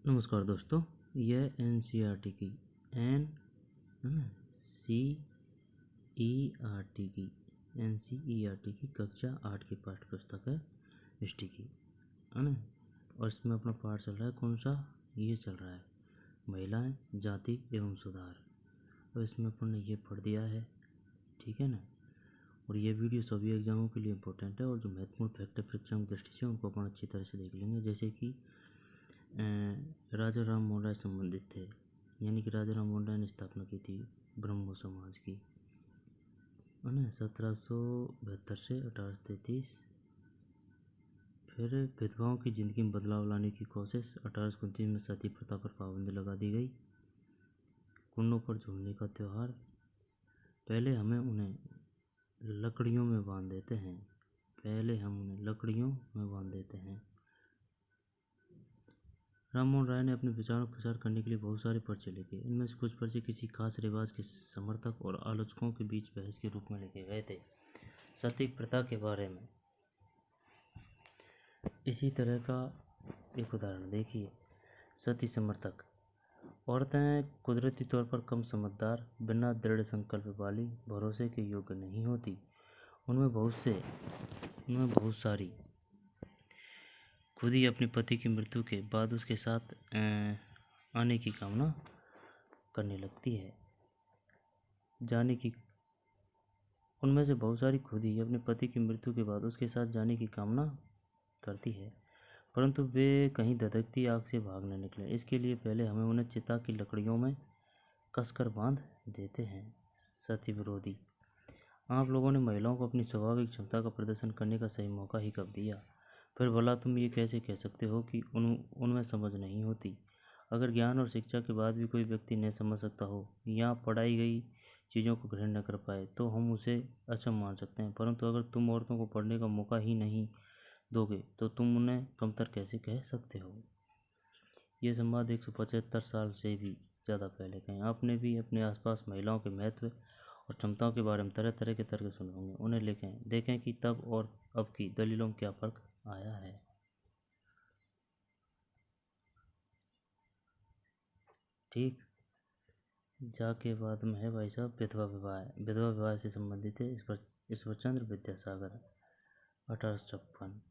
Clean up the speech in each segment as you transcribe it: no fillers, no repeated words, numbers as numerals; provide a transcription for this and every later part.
नमस्कार दोस्तों, यह एनसीईआरटी की एनसीईआरटी की कक्षा 8 की पाठ्य पुस्तक है हिस्ट्री की, है ना। और इसमें अपना पाठ चल रहा है, कौन सा? ये चल रहा है महिलाएं, जाति एवं सुधार। और इसमें अपन ने ये पढ़ दिया है, ठीक है ना। और ये वीडियो सभी एग्जामों के लिए इम्पोर्टेंट है, और जो महत्वपूर्ण फैक्ट है परीक्षा की दृष्टि से उनको अपन अच्छी तरह से देख लेंगे। जैसे कि राजा राम मोहन राय संबंधित थे, यानी कि राजा राम मोहन राय ने स्थापना की थी ब्रह्मो समाज की, है ना, 1772 से 1833। फिर विधवाओं की ज़िंदगी में बदलाव लाने की कोशिश, 1829 में सती प्रथा पर पाबंदी लगा दी गई। कुंडों पर झूलने का त्यौहार, पहले हमें उन्हें लकड़ियों में बांध देते हैं, राममोहन राय ने अपने विचारों का प्रचार करने के लिए बहुत सारे पर्चे लिखे। इनमें से कुछ पर्चे किसी खास रिवाज के समर्थक और आलोचकों के बीच बहस के रूप में लिखे गए थे। सती प्रथा के बारे में इसी तरह का एक उदाहरण देखिए। सती समर्थक, औरतें कुदरती तौर पर कम समझदार, बिना दृढ़ संकल्प वाली, भरोसे के योग्य नहीं होती। उनमें बहुत सारी खुद ही अपने पति की मृत्यु के बाद उसके साथ आने की कामना करने लगती है। उनमें से बहुत सारी खुद ही अपने पति की मृत्यु के बाद उसके साथ जाने की कामना करती है, परंतु वे कहीं धधकती आग से भाग न निकले। इसके लिए पहले हमें उन्हें चिता की लकड़ियों में कसकर बांध देते हैं। सती विरोधी, आप लोगों ने महिलाओं को अपनी स्वाभाविक क्षमता का प्रदर्शन करने का सही मौका ही कब दिया? फिर भला तुम ये कैसे कह सकते हो कि उनमें समझ नहीं होती? अगर ज्ञान और शिक्षा के बाद भी कोई व्यक्ति नहीं समझ सकता हो या पढ़ाई गई चीज़ों को ग्रहण न कर पाए तो हम उसे अच्छा मान सकते हैं, परंतु अगर तुम औरतों को पढ़ने का मौका ही नहीं दोगे तो तुम उन्हें कमतर कैसे कह सकते हो? ये संवाद 175 साल से भी ज़्यादा पहले के हैं। आपने भी अपने आसपास महिलाओं के महत्व और क्षमताओं के बारे में तरह तरह के तर्क सुने होंगे। उन्हें लिखें, देखें कि तब और अब की दलीलों में क्या फ़र्क आया है। ठीक, जाके बाद में है भाई साहब विधवा विवाह से संबंधित है। ईश्वरचंद्र विद्यासागर, 1856।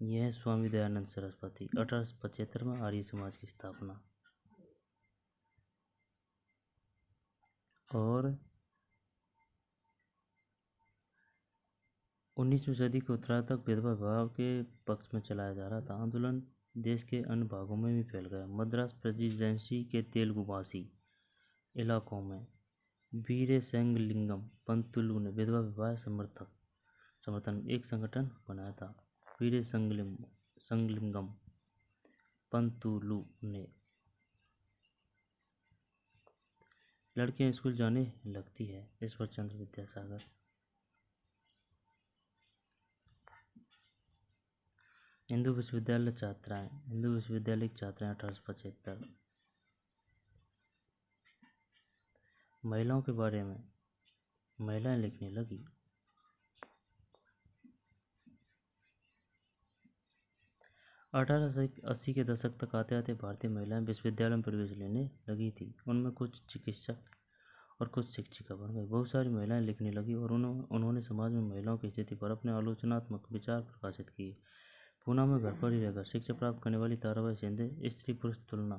यह है स्वामी दयानंद सरस्वती, 1875 में आर्य समाज की स्थापना। और 19वीं सदी के उत्तरार्ध तक विधवा विवाह के पक्ष में चलाया जा रहा था। आंदोलन देश के अन्य भागों में भी फैल गया। मद्रास प्रेसिडेंसी के तेलुगु भाषी इलाकों में वीरेशलिंगम पंतुलु ने विधवा विवाह समर्थन एक संगठन बनाया था। वीरेशलिंगम पंतुलु ने लड़कियां स्कूल जाने लगती है। ईश्वरचंद्र विद्यासागर, हिंदू विश्वविद्यालय की छात्राएं, 1875। महिलाओं के बारे में महिलाएं लिखने लगी। 1880 के दशक तक आते आते भारतीय महिलाएं विश्वविद्यालय में प्रवेश लेने लगी थी। उनमें कुछ चिकित्सक और कुछ शिक्षिका बन गई। बहुत सारी महिलाएं लिखने लगी और उन्होंने समाज में महिलाओं की स्थिति पर अपने आलोचनात्मक विचार प्रकाशित किए। पूना में घर पर ही रहकर शिक्षा प्राप्त करने वाली ताराबाई शिंदे स्त्री पुरुष तुलना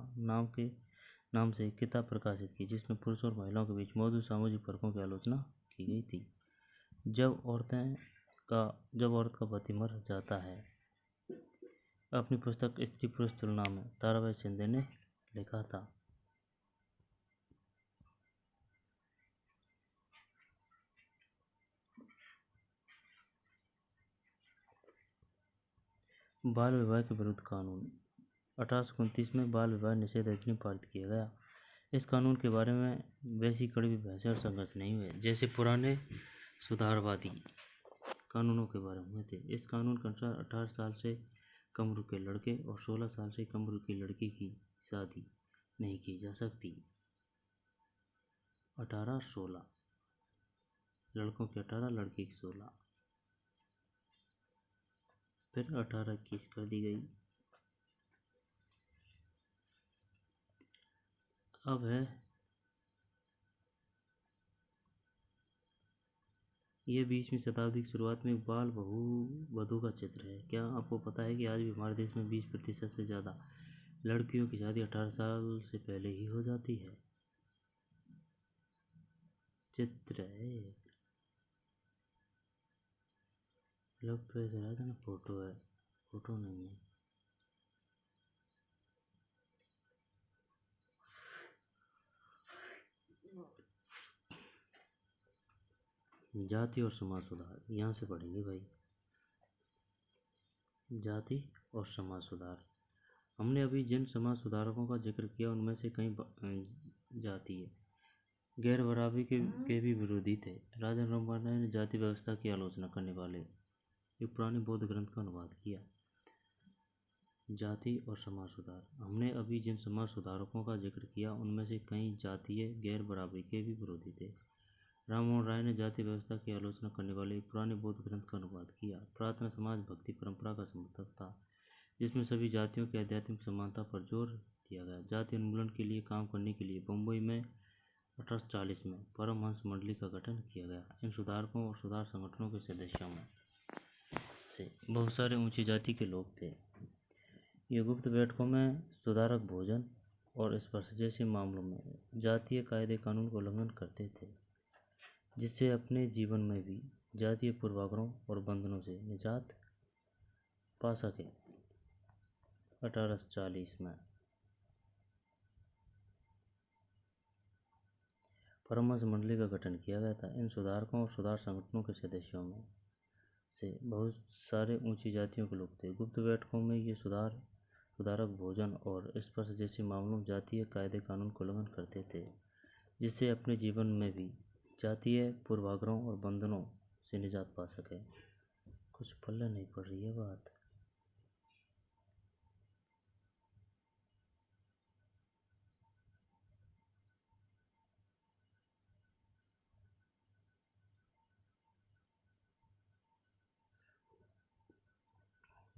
नाम से एक किताब प्रकाशित की, जिसमें पुरुष और महिलाओं के बीच मौजूद सामाजिक फर्कों की आलोचना की गई थी। जब औरत का पति मर जाता है, अपनी पुस्तक स्त्री पुरुष तुलना में ताराबाई शिंदे ने लिखा था, बाल विवाह के विरुद्ध कानून। 1829 में बाल विवाह निषेध अधिनियम पारित किया गया। इस कानून के बारे में वैसी कड़वी बहसें और संघर्ष नहीं हुए जैसे पुराने सुधारवादी कानूनों के बारे में हुए थे। इस कानून के अनुसार 18 साल से कम उम्र के लड़के और 16 साल से कम उम्र की लड़की की शादी नहीं की जा सकती। 18-16, लड़कों की 18, लड़की की 16। फिर 18-21 कर दी गई। अब है ये 20वीं शताब्दी की शुरुआत में एक बाल वधू का चित्र है। क्या आपको पता है कि आज भी हमारे देश में 20% से ज़्यादा लड़कियों की शादी 18 साल से पहले ही हो जाती है। चित्र है, लग तो ऐसा रहा था ना फोटो है, फोटो नहीं है। जाति और समाज सुधार, यहाँ से पढ़ेंगे भाई। जाति और समाज सुधार। हमने अभी जिन समाज सुधारकों का जिक्र किया उनमें से कई जातीय गैर बराबरी के भी विरोधी थे। राजा राममोहन राय ने जाति व्यवस्था की आलोचना करने वाले एक पुराने बौद्ध ग्रंथ का अनुवाद किया। जाति और समाज सुधार। हमने अभी जिन समाज सुधारकों का जिक्र किया उनमें से कई जातीय गैर बराबरी के भी विरोधी थे। राममोहन राय ने जाति व्यवस्था की आलोचना करने वाले एक पुराने बौद्ध ग्रंथ का अनुवाद किया। प्रार्थना समाज भक्ति परंपरा का समर्थक था, जिसमें सभी जातियों की आध्यात्मिक समानता पर जोर दिया गया। जाति उन्मूलन के लिए काम करने के लिए मुंबई में 1840 में परमहंस मंडली का गठन किया गया। इन सुधारकों और सुधार संगठनों के सदस्यों में से बहुत सारे ऊंची जाति के लोग थे। ये गुप्त बैठकों में सुधारक भोजन और स्पर्श जैसे मामलों में जातीय कायदे कानून का उल्लंघन करते थे, जिससे अपने जीवन में भी जातीय पूर्वाग्रहों और बंधनों से निजात पा सके। 1840 में परमहंस मंडली का गठन किया गया था। इन सुधारकों और सुधार संगठनों के सदस्यों में से बहुत सारे ऊंची जातियों के लोग थे। गुप्त बैठकों में ये सुधारक भोजन और स्पर्श जैसे मामलों में जातीय कायदे कानून का उल्लंघन करते थे, जिससे अपने जीवन में भी जातीय पूर्वाग्रहों और बंधनों से निजात पा सके। कुछ पल्ले नहीं पड़ रही है बात।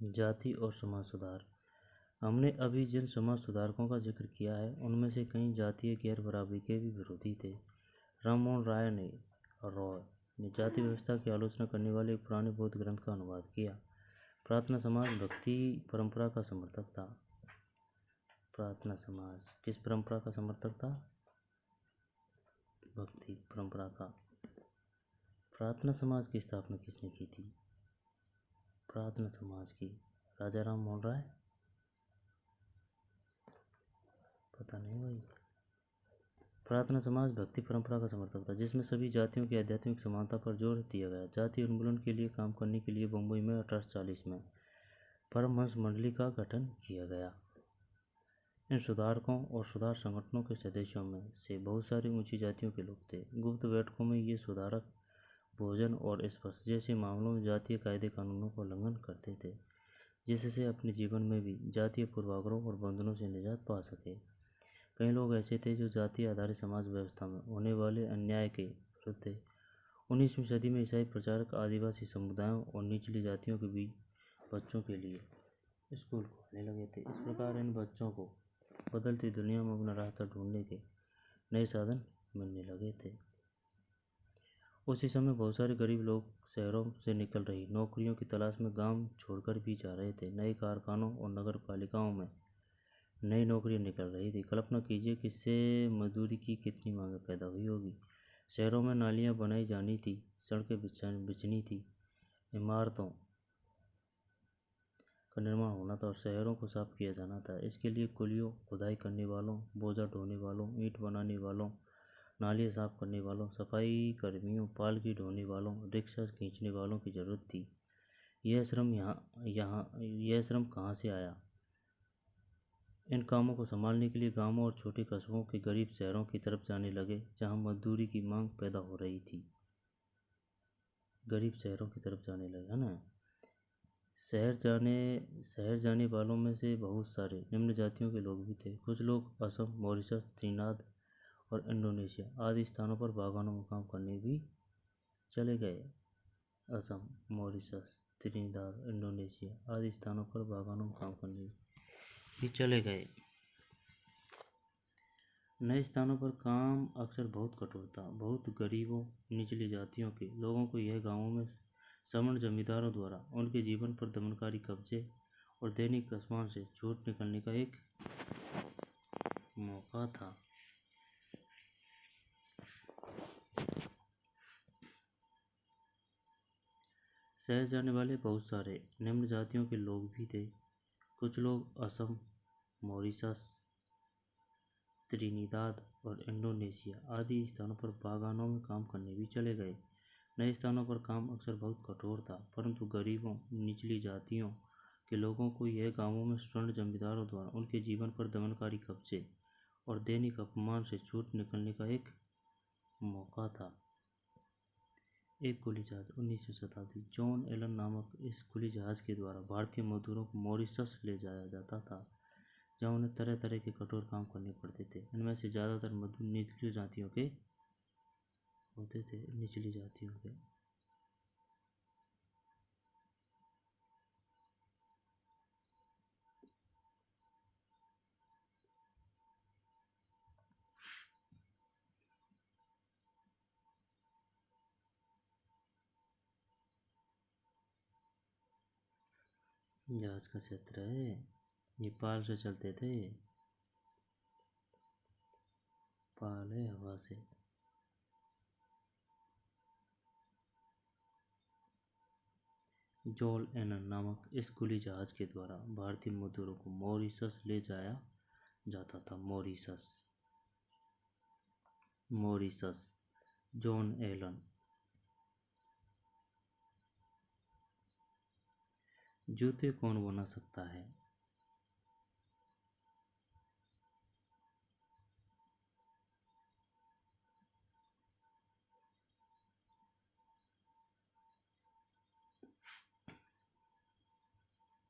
जाति और समाज सुधार। हमने अभी जिन समाज सुधारकों का जिक्र किया है उनमें से कई जातीय गैर बराबरी के भी विरोधी थे। राममोहन राय ने जाति व्यवस्था की आलोचना करने वाले एक पुराने बौद्ध ग्रंथ का अनुवाद किया। प्रार्थना समाज भक्ति परंपरा का समर्थक था। प्रार्थना समाज किस परंपरा का समर्थक था? भक्ति परंपरा का। प्रार्थना समाज की स्थापना किसने की थी? प्रार्थना समाज की राजा राममोहन राय? पता नहीं भाई। प्रार्थना समाज भक्ति परंपरा का समर्थक था, जिसमें सभी जातियों की आध्यात्मिक समानता पर जोर दिया गया। जाति उन्मूलन के लिए काम करने के लिए मुंबई में 1840 में परमहंस मंडली का गठन किया गया। इन सुधारकों और सुधार संगठनों के सदस्यों में से बहुत सारी ऊंची जातियों के लोग थे। गुप्त बैठकों में ये सुधारक भोजन और स्पर्श जैसे मामलों में जातीय कायदे कानूनों का उल्लंघन करते थे, जिससे अपने जीवन में भी जातीय पूर्वाग्रहों और बंधनों से निजात पा सके। कई लोग ऐसे थे जो जाति आधारित समाज व्यवस्था में होने वाले अन्याय के विरुद्ध थे। 19वीं सदी में ईसाई प्रचारक आदिवासी समुदायों और निचली जातियों के बीच बच्चों के लिए स्कूल खोलने लगे थे। इस प्रकार इन बच्चों को बदलती दुनिया में अपना रास्ता ढूंढने के नए साधन मिलने लगे थे। उसी समय बहुत सारे गरीब लोग शहरों से निकल रही नौकरियों की तलाश में गांव छोड़कर भी जा रहे थे। नए कारखानों और नगर पालिकाओं में नई नौकरियां निकल रही थी। कल्पना कीजिए कि इससे मजदूरी की कितनी मांग पैदा हुई होगी। शहरों में नालियां बनाई जानी थी, सड़कें बिछनी थी, इमारतों का निर्माण होना था और शहरों को साफ किया जाना था। इसके लिए कुलियों, खुदाई करने वालों, बोझा ढोने वालों, ईंट बनाने वालों, नालियाँ साफ करने वालों, सफाई कर्मियों, पालकी ढोने वालों, रिक्शा खींचने वालों की जरूरत थी। यह श्रम कहाँ से आया? इन कामों को संभालने के लिए गांवों और छोटे कस्बों के गरीब शहरों की तरफ जाने लगे, जहां मजदूरी की मांग पैदा हो रही थी। गरीब शहरों की तरफ जाने लगे, है ना। शहर जाने वालों में से बहुत सारे निम्न जातियों के लोग भी थे। कुछ लोग असम, मॉरिशस, त्रिनाद और इंडोनेशिया आदि स्थानों पर बागानों में काम करने भी चले गए। असम, मॉरिशस, त्रिनिदाद, इंडोनेशिया आदि स्थानों पर बागानों में काम करने भी चले गए। नए स्थानों पर काम अक्सर बहुत कठोर था। बहुत गरीबों, निचली जातियों के लोगों को यह गांवों में सवर्ण जमींदारों द्वारा उनके जीवन पर दमनकारी कब्जे और दैनिक आसमान से छूट निकलने का एक मौका था। शहर जाने वाले बहुत सारे निम्न जातियों के लोग भी थे। कुछ लोग असम, मॉरिशस, त्रिनिदाद और इंडोनेशिया आदि स्थानों पर बागानों में काम करने भी चले गए। नए स्थानों पर काम अक्सर बहुत कठोर था, परंतु गरीबों, निचली जातियों के लोगों को यह गांवों में स्वर्ण जमींदारों द्वारा उनके जीवन पर दमनकारी कब्जे और दैनिक अपमान से छूट निकलने का एक मौका था। एक खुली जहाज 19वीं शताब्दी। जॉन एलन नामक इस खुली जहाज के द्वारा भारतीय मजदूरों को मॉरिशस ले जाया जाता था, जहां उन्हें तरह तरह के कठोर काम करने पड़ते थे। इनमें से ज़्यादातर मजदूर निचली जातियों के होते थे। निचली जातियों के जहाज का क्षेत्र है, ये पाल से चलते थे। पाल है हवा से। जॉन एलन नामक इस खुली जहाज के द्वारा भारतीय मजदूरों को मॉरिशस ले जाया जाता था। Mauritius, Mauritius. John Allen. जूते कौन बना सकता है?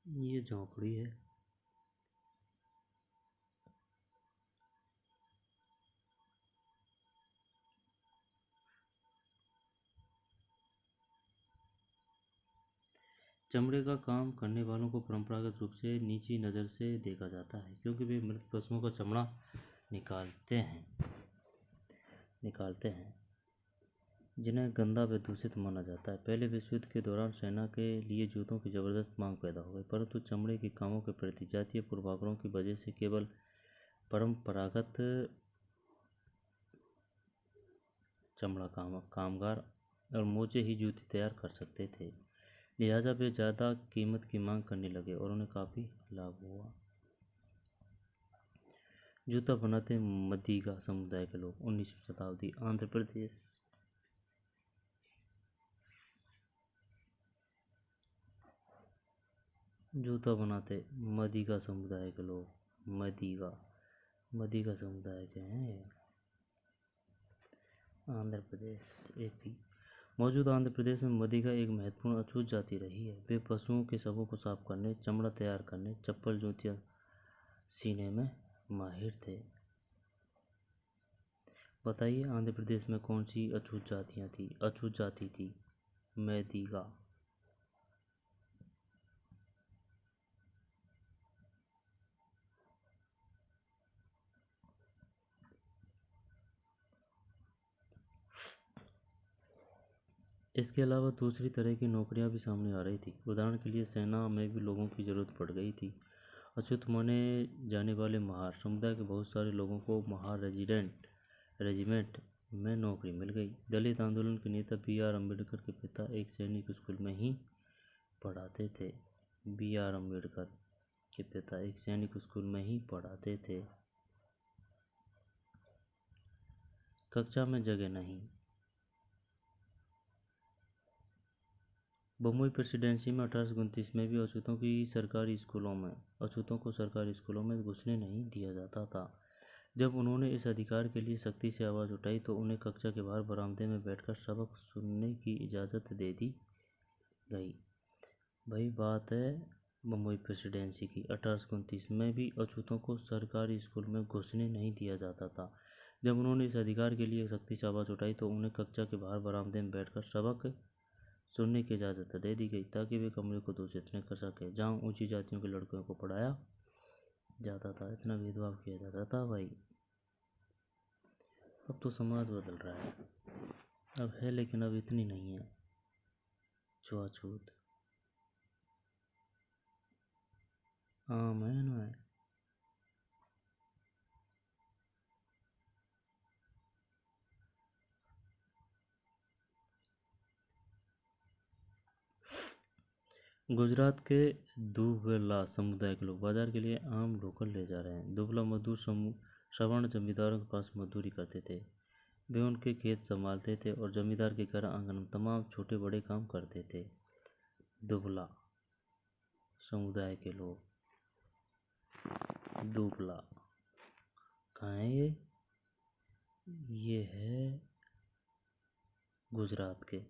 ये झोपड़ी है। चमड़े का काम करने वालों को परंपरागत रूप से नीची नज़र से देखा जाता है, क्योंकि वे मृत पशुओं का चमड़ा निकालते हैं जिन्हें गंदा व दूषित माना जाता है। पहले विश्व युद्ध के दौरान सेना के लिए जूतों की जबरदस्त मांग पैदा हो गई, परंतु चमड़े के कामों के प्रति जातीय पूर्वाग्रहों की वजह से केवल परंपरागत चमड़ा कामगार और मोचे ही जूते तैयार कर सकते थे। लिहाजा वे ज़्यादा कीमत की मांग करने लगे और उन्हें काफ़ी लाभ हुआ। जूता बनाते मदिगा समुदाय के लोग। 19वीं शताब्दी। आंध्र प्रदेश। जूता बनाते मदिगा समुदाय के लोग। मदिगा समुदाय के हैं। आंध्र प्रदेश, एपी। मौजूदा आंध्र प्रदेश में मदिगा एक महत्वपूर्ण अछूत जाति रही है। वे पशुओं के शवों को साफ करने, चमड़ा तैयार करने, चप्पल जूतियाँ सीने में माहिर थे। बताइए आंध्र प्रदेश में कौन सी अछूत जाति थी? मैदिगा। इसके अलावा दूसरी तरह की नौकरियां भी सामने आ रही थी। उदाहरण के लिए सेना में भी लोगों की ज़रूरत पड़ गई थी। अछूत माने जाने वाले महार समुदाय के बहुत सारे लोगों को महार रेजिमेंट में नौकरी मिल गई। दलित आंदोलन के नेता B.R. अम्बेडकर के पिता एक सैनिक स्कूल में ही पढ़ाते थे। B.R. अम्बेडकर के पिता एक सैनिक स्कूल में ही पढ़ाते थे। कक्षा में जगह नहीं। बम्बई प्रेसिडेंसी में 1829 में भी अछूतों को सरकारी स्कूलों में घुसने नहीं दिया जाता था। जब उन्होंने इस अधिकार के लिए सख्ती से आवाज़ उठाई तो उन्हें कक्षा के बाहर बरामदे में बैठकर सबक सुनने की इजाज़त दे दी गई। वही बात है बम्बई प्रेसिडेंसी की। 1829 में भी अछूतों को सरकारी स्कूल में घुसने नहीं दिया जाता था। जब उन्होंने इस अधिकार के लिए सख्ती से आवाज़ उठाई तो उन्हें कक्षा के बाहर बरामदे में बैठकर सबक सुनने की इजाज़त दे दी गई, ताकि वे कमरे को दूषित न कर सके जहाँ ऊंची जातियों के लड़कों को पढ़ाया जाता था। इतना भेदभाव किया जाता था भाई। अब तो समाज बदल रहा है, अब है लेकिन अब इतनी नहीं है छुआछूत। आमेन है। गुजरात के दुबला समुदाय के लोग बाजार के लिए आम ढोकर ले जा रहे हैं। दुबला मजदूर सवर्ण जमींदारों के पास मजदूरी करते थे। वे उनके खेत संभालते थे और जमींदार के घर आंगन में तमाम छोटे बड़े काम करते थे। दुबला समुदाय के लोग, दुबला कहाँ है ये? ये है गुजरात के।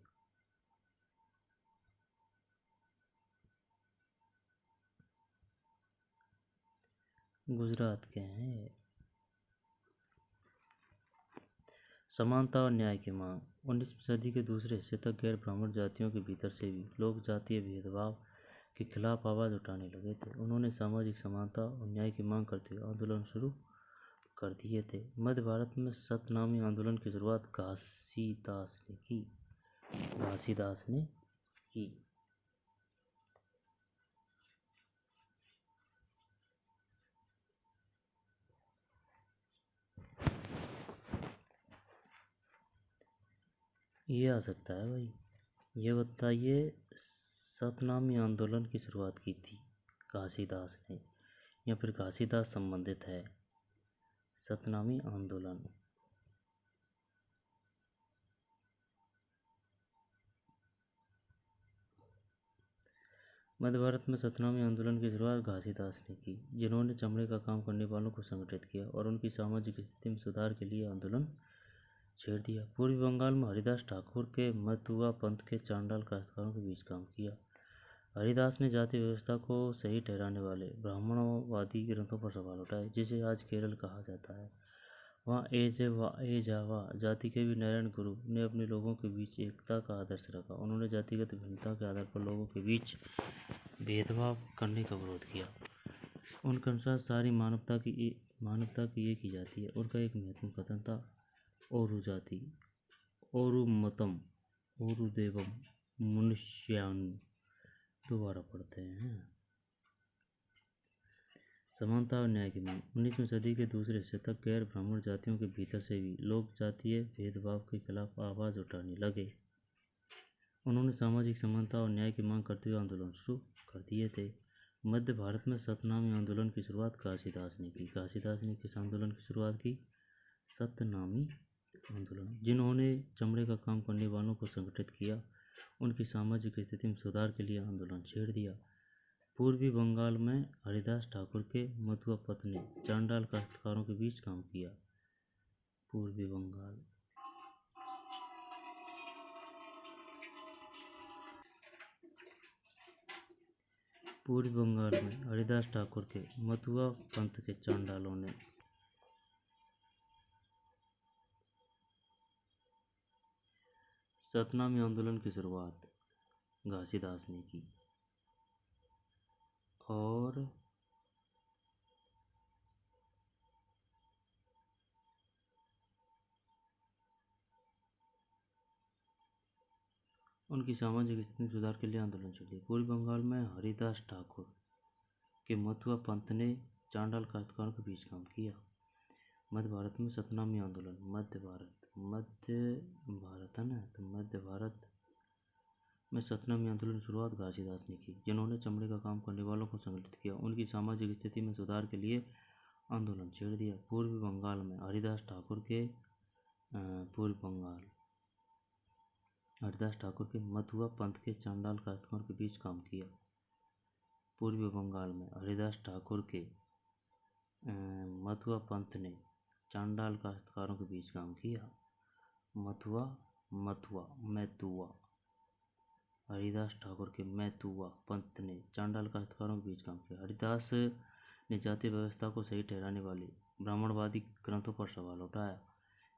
गुजरात के हैं। समानता और न्याय की मांग। 19वीं सदी के दूसरे हिस्से तक गैर ब्राह्मण जातियों के भीतर से भी लोग जातीय भेदभाव के खिलाफ आवाज़ उठाने लगे थे। उन्होंने सामाजिक समानता और न्याय की मांग करते हुए आंदोलन शुरू कर दिए थे। मध्य भारत में सतनामी आंदोलन की शुरुआत घासीदास ने की। घासीदास ने की। ये आ सकता है भाई। ये बताइए, सतनामी आंदोलन की शुरुआत की थी घासीदास ने, या फिर घासीदास संबंधित है? सतनामी आंदोलन। मध्य भारत में सतनामी आंदोलन की शुरुआत घासीदास ने की, जिन्होंने चमड़े का काम करने वालों को संगठित किया और उनकी सामाजिक स्थिति में सुधार के लिए आंदोलन छेड़ दिया। पूर्वी बंगाल में हरिदास ठाकुर के मतुआ पंथ के चांडाल काश्तकारों के बीच काम किया। हरिदास ने जाति व्यवस्था को सही ठहराने वाले ब्राह्मणवादी ग्रंथों पर सवाल उठाए, जिसे आज केरल कहा जाता है। वहाँ एजावा जाति के भी नारायण गुरु ने अपने लोगों के बीच एकता का आदर्श रखा। उन्होंने जातिगत भिन्नता के आधार पर लोगों के बीच भेदभाव करने का विरोध किया। उनके अनुसार सारी मानवता की एक ही जाति है। उनका एक महत्वपूर्ण कथन था, ओरु जाति ओरु मतम ओरु देवम मनुष्यानु। दोबारा पढ़ते हैं। समानता और न्याय की मांग। 19वीं सदी के दूसरे हिस्से तक गैर ब्राह्मण जातियों के भीतर से भी लोग जातीय भेदभाव के खिलाफ आवाज़ उठाने लगे। उन्होंने सामाजिक समानता और न्याय की मांग करते हुए आंदोलन शुरू कर दिए थे। मध्य भारत में सतनामी आंदोलन की शुरुआत घासीदास ने की। घासीदास ने किस आंदोलन की शुरुआत की? सतनामी आंदोलन, जिन्होंने चमड़े का काम करने वालों को संगठित किया, उनकी सामाजिक स्थिति में सुधार के लिए आंदोलन छेड़ दिया। पूर्वी बंगाल में हरिदास ठाकुर के मतुआ पंथ ने चांडाल काश्तकारों के बीच काम किया। पूर्वी बंगाल। पूर्वी बंगाल में हरिदास ठाकुर के मतुआ पंथ के चांडालों ने सतनामी आंदोलन की शुरुआत घासीदास ने की और उनकी सामाजिक स्थिति में सुधार के लिए आंदोलन छेड़ दिया। पूर्वी बंगाल में हरिदास ठाकुर के मतुआ पंथ ने चांडाल काश्तकारों के बीच काम किया। मध्य भारत में सतनामी आंदोलन। मध्य भारत है ना, तो मध्य भारत में सतनामी आंदोलन की शुरुआत घासीदास ने की, जिन्होंने चमड़े का काम करने वालों को संगठित किया, उनकी सामाजिक स्थिति में सुधार के लिए आंदोलन छेड़ दिया। पूर्वी बंगाल में हरिदास ठाकुर के मतुआ पंथ के चांडाल काश्तकारों के बीच काम किया। पूर्वी बंगाल में हरिदास ठाकुर के मतुआ पंथ ने चांडाल काश्तकारों के बीच काम किया। मैतुआ हरिदास ठाकुर के मैतुआ पंथ ने चांडाल काश्तकारों के बीच काम किया। हरिदास ने जाति व्यवस्था को सही ठहराने वाले ब्राह्मणवादी ग्रंथों पर सवाल उठाया,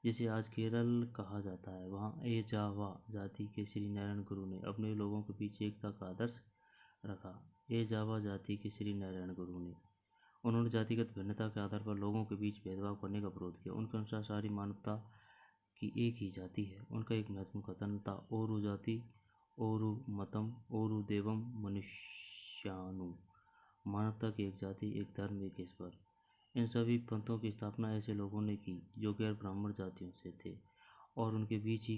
जिसे आज केरल कहा जाता है। वहाँ एजावा जाति के श्री नारायण गुरु ने अपने लोगों के बीच एकता का आदर्श रखा। एजावा जाति के श्री नारायण गुरु ने उन्होंने जातिगत भिन्नता के आधार पर लोगों के बीच भेदभाव करने का विरोध किया। उनके अनुसार सारी मानवता की एक ही जाति है। उनका एक महत्वपूर्ण कथन था, ओरु जाति ओरु मतम ओरु देवम मनुष्यानु, मानवता की एक जाति, एक धर्म, एक ईश्वर। इन सभी पंथों की स्थापना ऐसे लोगों ने की जो गैर ब्राह्मण जातियों से थे और उनके बीच ही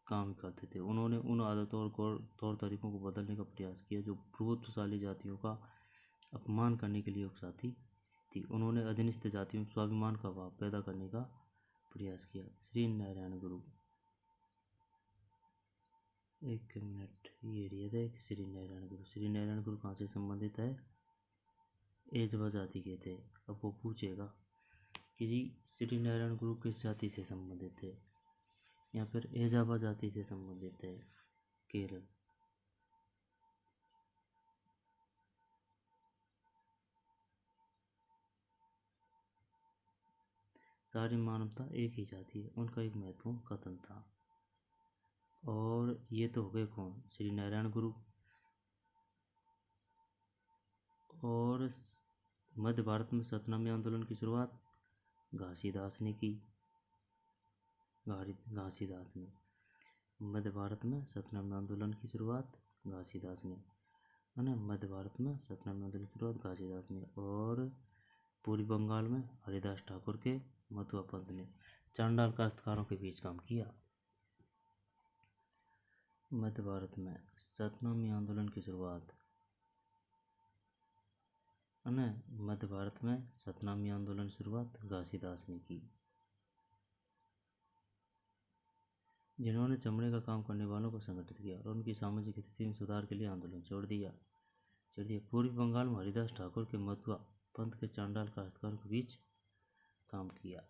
काम करते थे। उन्होंने उन आदतों और तौर तरीकों को बदलने का प्रयास किया जो प्रभुत्वशाली जातियों का अपमान करने के लिए उकसाती थी। उन्होंने अधीनस्थ जातियों में स्वाभिमान का भाव पैदा करने का प्रयास किया। श्री नारायण गुरु, एक मिनट, ये रिया था श्री नारायण गुरु। श्री नारायण गुरु कहाँ से संबंधित है? एजवा जाति के थे। अब वो पूछेगा कि जी श्री नारायण गुरु किस जाति से संबंधित थे, या फिर एजावा जाति से संबंधित है, केरल। सारी मानवता एक ही जाति है, उनका एक महत्वपूर्ण कथन था। और ये तो हो गए कौन? श्री नारायण गुरु। और मध्य भारत में सतनामी आंदोलन की शुरुआत घासीदास ने की। घासीदास ने मध्य भारत में सतनामी आंदोलन की शुरुआत घासीदास ने, है ना। मध्य भारत में सतनामी आंदोलन की शुरुआत घासीदास ने। और पूर्वी बंगाल में हरिदास ठाकुर के मथुआ पंथ ने चांडाल काश्तकारों के बीच काम किया। मध्य भारत में सतनामी आंदोलन की शुरुआत, है ना, मध्य भारत में सतनामी आंदोलन की शुरुआत घासीदास ने की, जिन्होंने चमड़े का काम करने वालों को संगठित किया और उनकी सामाजिक स्थिति में सुधार के लिए आंदोलन छोड़ दिया। चलिए, पूर्वी बंगाल में हरिदास ठाकुर के मथुआ पंथ के चांडाल काश्तकारों के बीच काम किया।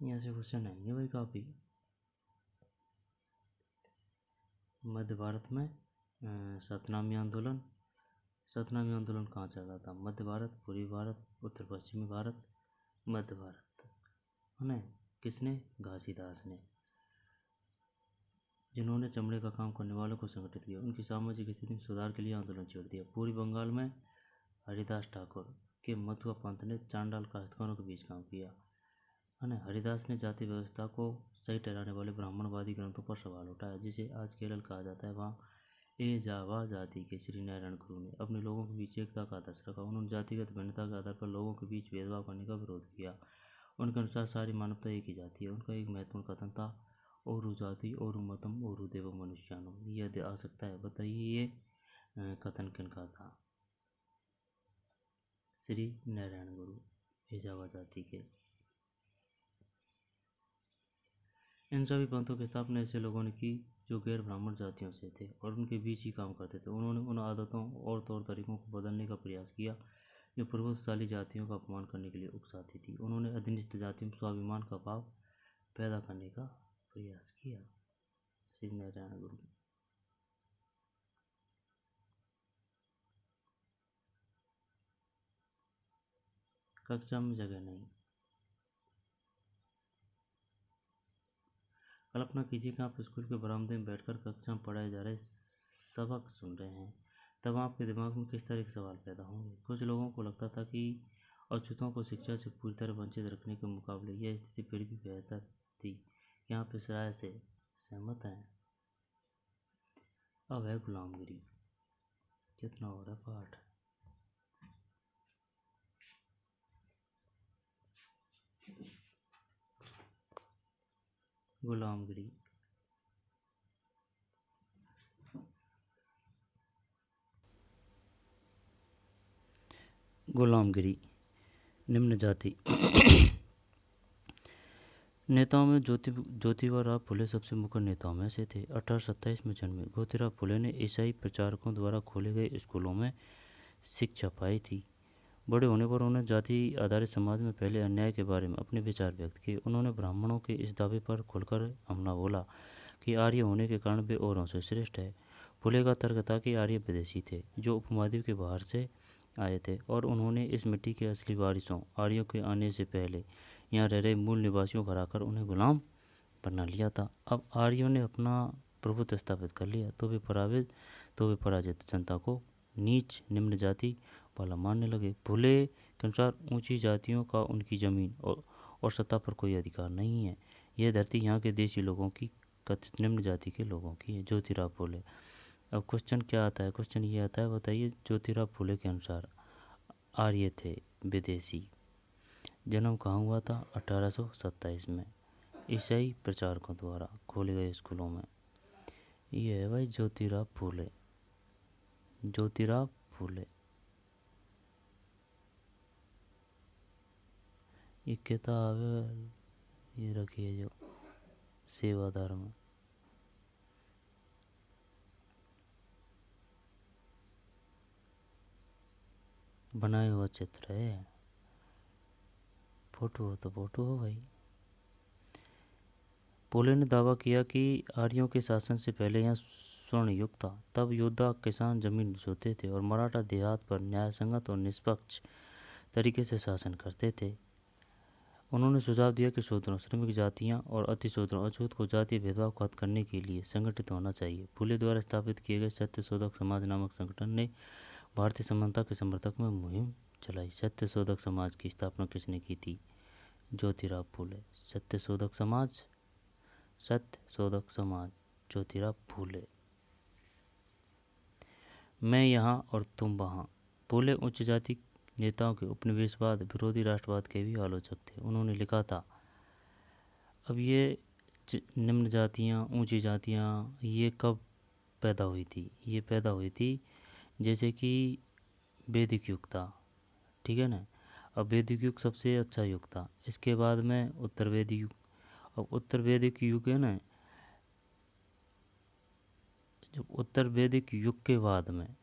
यहाँ से क्वेश्चन आएंगे भाई काफ़ी। मध्य भारत में सतनामी आंदोलन कहाँ चल रहा था? मध्य भारत, पूर्वी भारत, उत्तर पश्चिमी भारत, मध्य भारत, है ना। किसने? घासीदास ने, जिन्होंने चमड़े का काम करने वालों को संगठित किया, उनकी सामाजिक स्थिति में सुधार के लिए आंदोलन छोड़ दिया। पूर्वी बंगाल में हरिदास ठाकुर के मथुआ पंथ ने चांडाल काश्तकारों के बीच काम किया, है ना। हरिदास ने जाति व्यवस्था को सही ठहराने वाले ब्राह्मणवादी ग्रंथों पर सवाल उठाया, जिसे आज केरल कहा जाता है। वहाँ एजावा जाति के श्री नारायण गुरु ने अपने लोगों के बीच एकता का आदर्श रखा। उन्होंने जातिगत भिन्नता के आधार पर लोगों के बीच भेदभाव करने का विरोध किया। उनके अनुसार सारी मानवता एक ही जाति है। उनका एक महत्वपूर्ण कथन था, ओरु जाति ओरु मतम ओरु देवम मनुष्यानु। ये आ सकता है, बताइए ये कथन किनका था? श्री नारायण गुरु, एजावा जाति के। इन सभी पंथों की स्थापना ऐसे लोगों ने की जो गैर ब्राह्मण जातियों से थे और उनके बीच ही काम करते थे। उन्होंने उन आदतों और तौर तरीकों को बदलने का प्रयास किया जो प्रभुत्वशाली जातियों का अपमान करने के लिए उकसाती थी। उन्होंने अधीनस्थ जातियों में स्वाभिमान का भाव पैदा करने का प्रयास किया। श्री नारायण गुरु। कक्षा में जगह नहीं। कल्पना कीजिए कि आप स्कूल के बरामदे में बैठकर कक्षा में पढ़ाए जा रहे सबक सुन रहे हैं। तब आपके दिमाग में किस तरह के सवाल पैदा होंगे? कुछ लोगों को लगता था कि अछूतों को शिक्षा से पूरी तरह वंचित रखने के मुकाबले यह स्थिति फिर भी बेहतर थी। क्या आप इस राय से सहमत हैं? अब है गुलामगिरी। कितना हो रहा पाठ? गुलामगिरी। गुलामगिरी निम्न जाति नेताओं में ज्योतिबा फुले सबसे मुख्य नेताओं में से थे। 1827 में जन्मे ज्योतिबा फुले ने ईसाई प्रचारकों द्वारा खोले गए स्कूलों में शिक्षा पाई थी। बड़े होने पर उन्होंने जाति आधारित समाज में फैले अन्याय के बारे में अपने विचार व्यक्त किए। उन्होंने ब्राह्मणों के इस दावे पर खुलकर हमला बोला कि आर्य होने के कारण वे औरों से श्रेष्ठ है। फुले का तर्क था कि आर्य विदेशी थे जो उपमहाद्वीप के बाहर से आए थे और उन्होंने इस मिट्टी के असली वारिसों आर्यों के आने से पहले यहाँ रह रहे मूल निवासियों को हराकर उन्हें गुलाम बना लिया था। अब आर्यों ने अपना प्रभुत्व स्थापित कर लिया तो वे पराजित जनता को नीच निम्न जाति वाला मानने लगे। भूले के अनुसार ऊंची जातियों का उनकी जमीन और सत्ता पर कोई अधिकार नहीं है। यह धरती यहाँ के देशी लोगों की, कथित निम्न जाति के लोगों की है। ज्योतिराव फूले। अब क्वेश्चन क्या आता है? क्वेश्चन ये आता है, बताइए ज्योतिराव फूले के अनुसार आर्य थे विदेशी। जन्म कहाँ हुआ था? 1827 में ईसाई प्रचारकों द्वारा खोले गए स्कूलों में। ये है भाई ज्योतिराव फूले। ज्योतिराव फूले। ये किताब ये रखी है जो सेवादार में। बनाया हुआ चित्र है, फोटो हो तो फोटो हो भाई। फूले ने दावा किया कि आर्यों के शासन से पहले यहाँ स्वर्ण युग था। तब योद्धा किसान जमीन जोते थे और मराठा देहात पर न्यायसंगत और निष्पक्ष तरीके से शासन करते थे। उन्होंने सुझाव दिया कि शूद्रों, श्रमिक जातियां और अतिशूद्रों, अछूत को जातीय भेदभाव खत्म करने के लिए संगठित होना चाहिए। फूले द्वारा स्थापित किए गए सत्यशोधक समाज नामक संगठन ने भारतीय समानता के समर्थक में मुहिम चलाई। सत्यशोधक समाज की स्थापना किसने की थी? ज्योतिराव फूले। सत्यशोधक समाज ज्योतिराव फूले। मैं यहाँ और तुम वहाँ। फूले उच्च जाति नेताओं के उपनिवेशवाद विरोधी राष्ट्रवाद के भी आलोचक थे। उन्होंने लिखा था, अब ये निम्न जातियाँ, ऊंची जातियाँ ये कब पैदा हुई थी? ये पैदा हुई थी जैसे कि वैदिक युग था, ठीक है ना। अब वैदिक युग सबसे अच्छा युग था। इसके बाद में उत्तर वैदिक युग। अब उत्तर वैदिक युग है ना, जब उत्तर वैदिक युग के बाद में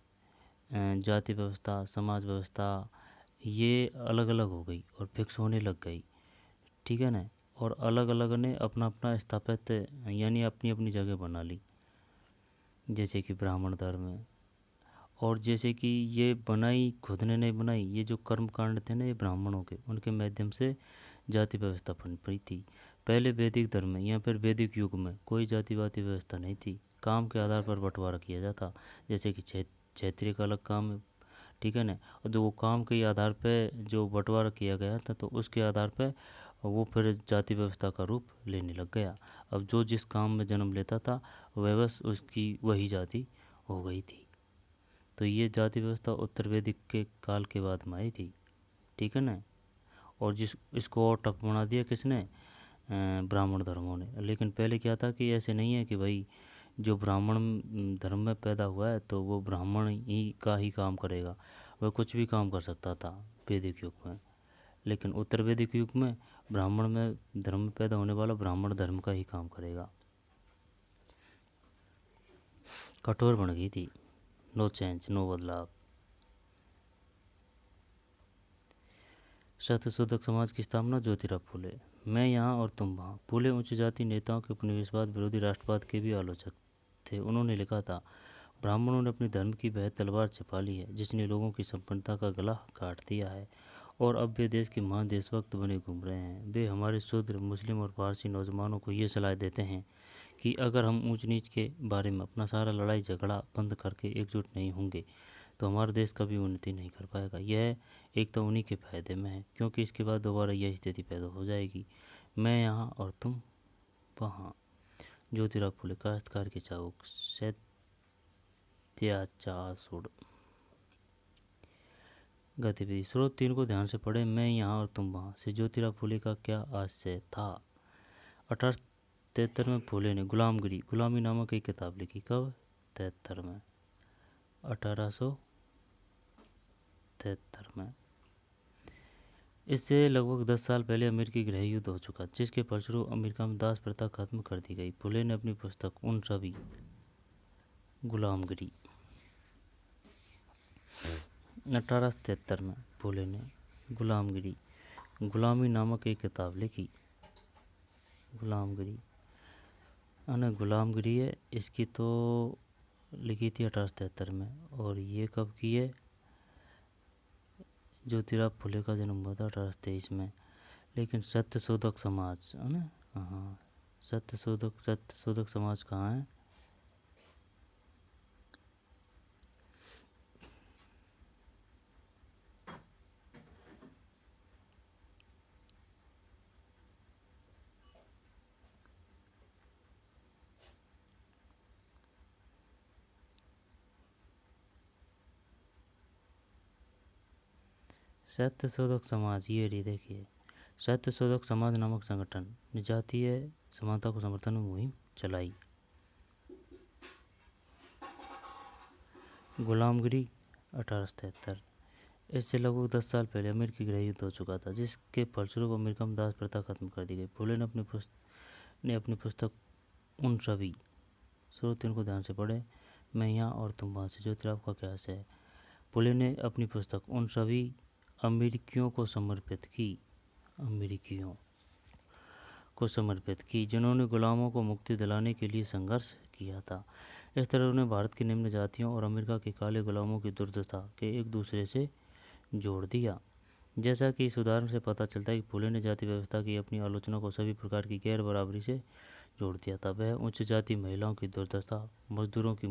जाति व्यवस्था, समाज व्यवस्था ये अलग अलग हो गई और फिक्स होने लग गई, ठीक है ना। और अलग अलग ने अपना अपना स्थापित यानी अपनी अपनी जगह बना ली। जैसे कि ब्राह्मण धर्म है, और जैसे कि ये बनाई खुद ने नहीं बनाई, ये जो कर्म कांड थे ना ये ब्राह्मणों के, उनके माध्यम से जाति व्यवस्था बन पड़ी थी। पहले वैदिक धर्म में या फिर वैदिक युग में कोई जातिवादी व्यवस्था नहीं थी। काम के आधार पर बंटवारा किया जाता। जैसे कि क्षेत्रीय का अलग काम है, ठीक है ना। और जो वो काम के आधार पे जो बंटवारा किया गया था तो उसके आधार पे वो फिर जाति व्यवस्था का रूप लेने लग गया। अब जो जिस काम में जन्म लेता था वह बस उसकी वही जाति हो गई थी। तो ये जाति व्यवस्था उत्तर वैदिक के काल के बाद में आई थी, ठीक है ना। और इसको और टफ बना दिया किसने? ब्राह्मण धर्मों ने। लेकिन पहले क्या था कि ऐसे नहीं है कि भाई जो ब्राह्मण धर्म में पैदा हुआ है तो वो ब्राह्मण ही काम करेगा, वह कुछ भी काम कर सकता था वैदिक युग में। लेकिन उत्तर वैदिक युग में ब्राह्मण में धर्म में पैदा होने वाला ब्राह्मण धर्म का ही काम करेगा। कठोर बन गई थी, नो चेंज, नो बदलाव। सत्यशोधक समाज की स्थापना ज्योतिराव फूले। मैं यहाँ और तुम वहाँ। फूले उच्च जाति नेताओं के उपनिवेशवाद विरोधी राष्ट्रवाद के भी आलोचक थे। उन्होंने लिखा था, ब्राह्मणों ने अपनी धर्म की वह तलवार छिपा ली है जिसने लोगों की संपन्नता का गला काट दिया है, और अब वे देश के महान देशभक्त बने घूम रहे हैं। वे हमारे शूद्र, मुस्लिम और पारसी नौजवानों को ये सलाह देते हैं कि अगर हम ऊंच नीच के बारे में अपना सारा लड़ाई झगड़ा बंद करके एकजुट नहीं होंगे तो हमारा देश कभी उन्नति नहीं कर पाएगा। यह एक तो उन्हीं के फायदे में है, क्योंकि इसके बाद दोबारा यह स्थिति पैदा हो जाएगी। मैं यहाँ और तुम वहाँ। ज्योतिराव फूले। काश्तकार के चाबुक। सत्याचासुड़। गतिविधि। स्रोत 3 को ध्यान से पढ़े। मैं यहाँ और तुम वहाँ से ज्योतिराव फूले का क्या आशय था? 1873 में फूले ने गुलामी नामक एक किताब लिखी। कब? 73 में, 1873 में। इससे लगभग 10 साल पहले अमेरिकी गृह युद्ध हो चुका, जिसके फलस्वरूप अमेरिका में दास प्रथा खत्म कर दी गई। फूले ने अपनी पुस्तक उन सभी गुलामगिरी 1873 में फूले ने गुलामी नामक एक किताब लिखी। गुलामगिरी है इसकी तो लिखी थी 1873 में। और ये कब की है? ज्योतिराव फूले का जन्म हुआ था 1823 में। लेकिन सत्यशोधक समाज है ना, हाँ, सत्यशोधक समाज कहाँ है? सत्यशोधक समाज, ये रही देखिए। सत्यशोधक समाज नामक संगठन ने जातीय समानता को समर्थन में मुहिम चलाई। गुलामगिरी 1873, इससे लगभग 10 साल पहले अमेरिकी गृह युद्ध हो चुका था, जिसके फलस्वरूप अमेरिका में दास प्रथा खत्म कर दी गई। फुले ने अपनी पुस्तक उन सभी, स्रोत इनको ध्यान से पढ़े, मैं यहाँ और तुम वहाँ से, ज्योतिराव का क्या है। फुले ने अपनी पुस्तक उन सभी अमेरिकियों को समर्पित की जिन्होंने गुलामों को मुक्ति दिलाने के लिए संघर्ष किया था। इस तरह उन्हें भारत की निम्न जातियों और अमेरिका के काले गुलामों की दुर्दशा के एक दूसरे से जोड़ दिया। जैसा कि इस उदाहरण से पता चलता है कि फुले ने जाति व्यवस्था की अपनी आलोचना को सभी प्रकार की गैर बराबरी से जोड़ दिया था। वह उच्च जाति महिलाओं की दुर्दशा, मजदूरों की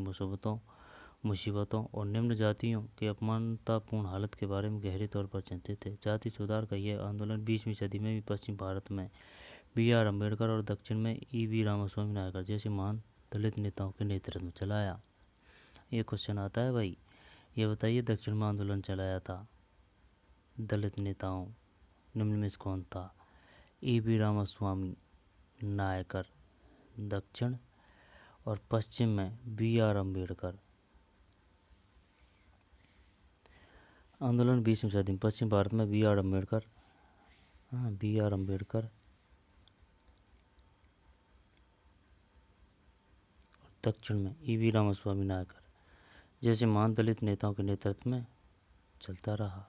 मुसीबतों और निम्न जातियों के अपमानतापूर्ण हालत के बारे में गहरे तौर पर चिंतित थे। जाति सुधार का यह आंदोलन 20वीं सदी में भी पश्चिम भारत में बी.आर. अम्बेडकर और दक्षिण में ई.वी. रामास्वामी नायकर जैसे महान दलित नेताओं के नेतृत्व में चलाया। ये क्वेश्चन आता है भाई, ये बताइए दक्षिण में आंदोलन चलाया था दलित नेताओं, निम्न में कौन था? ई.वी. रामास्वामी नायकर दक्षिण, और पश्चिम में बी.आर. अम्बेडकर। आंदोलन 20वीं सदी में पश्चिम भारत में बी.आर. अम्बेडकर, हाँ, बी.आर. अम्बेडकर, दक्षिण में ई.वी. रामास्वामी नायकर जैसे महान दलित नेताओं के नेतृत्व में चलता रहा।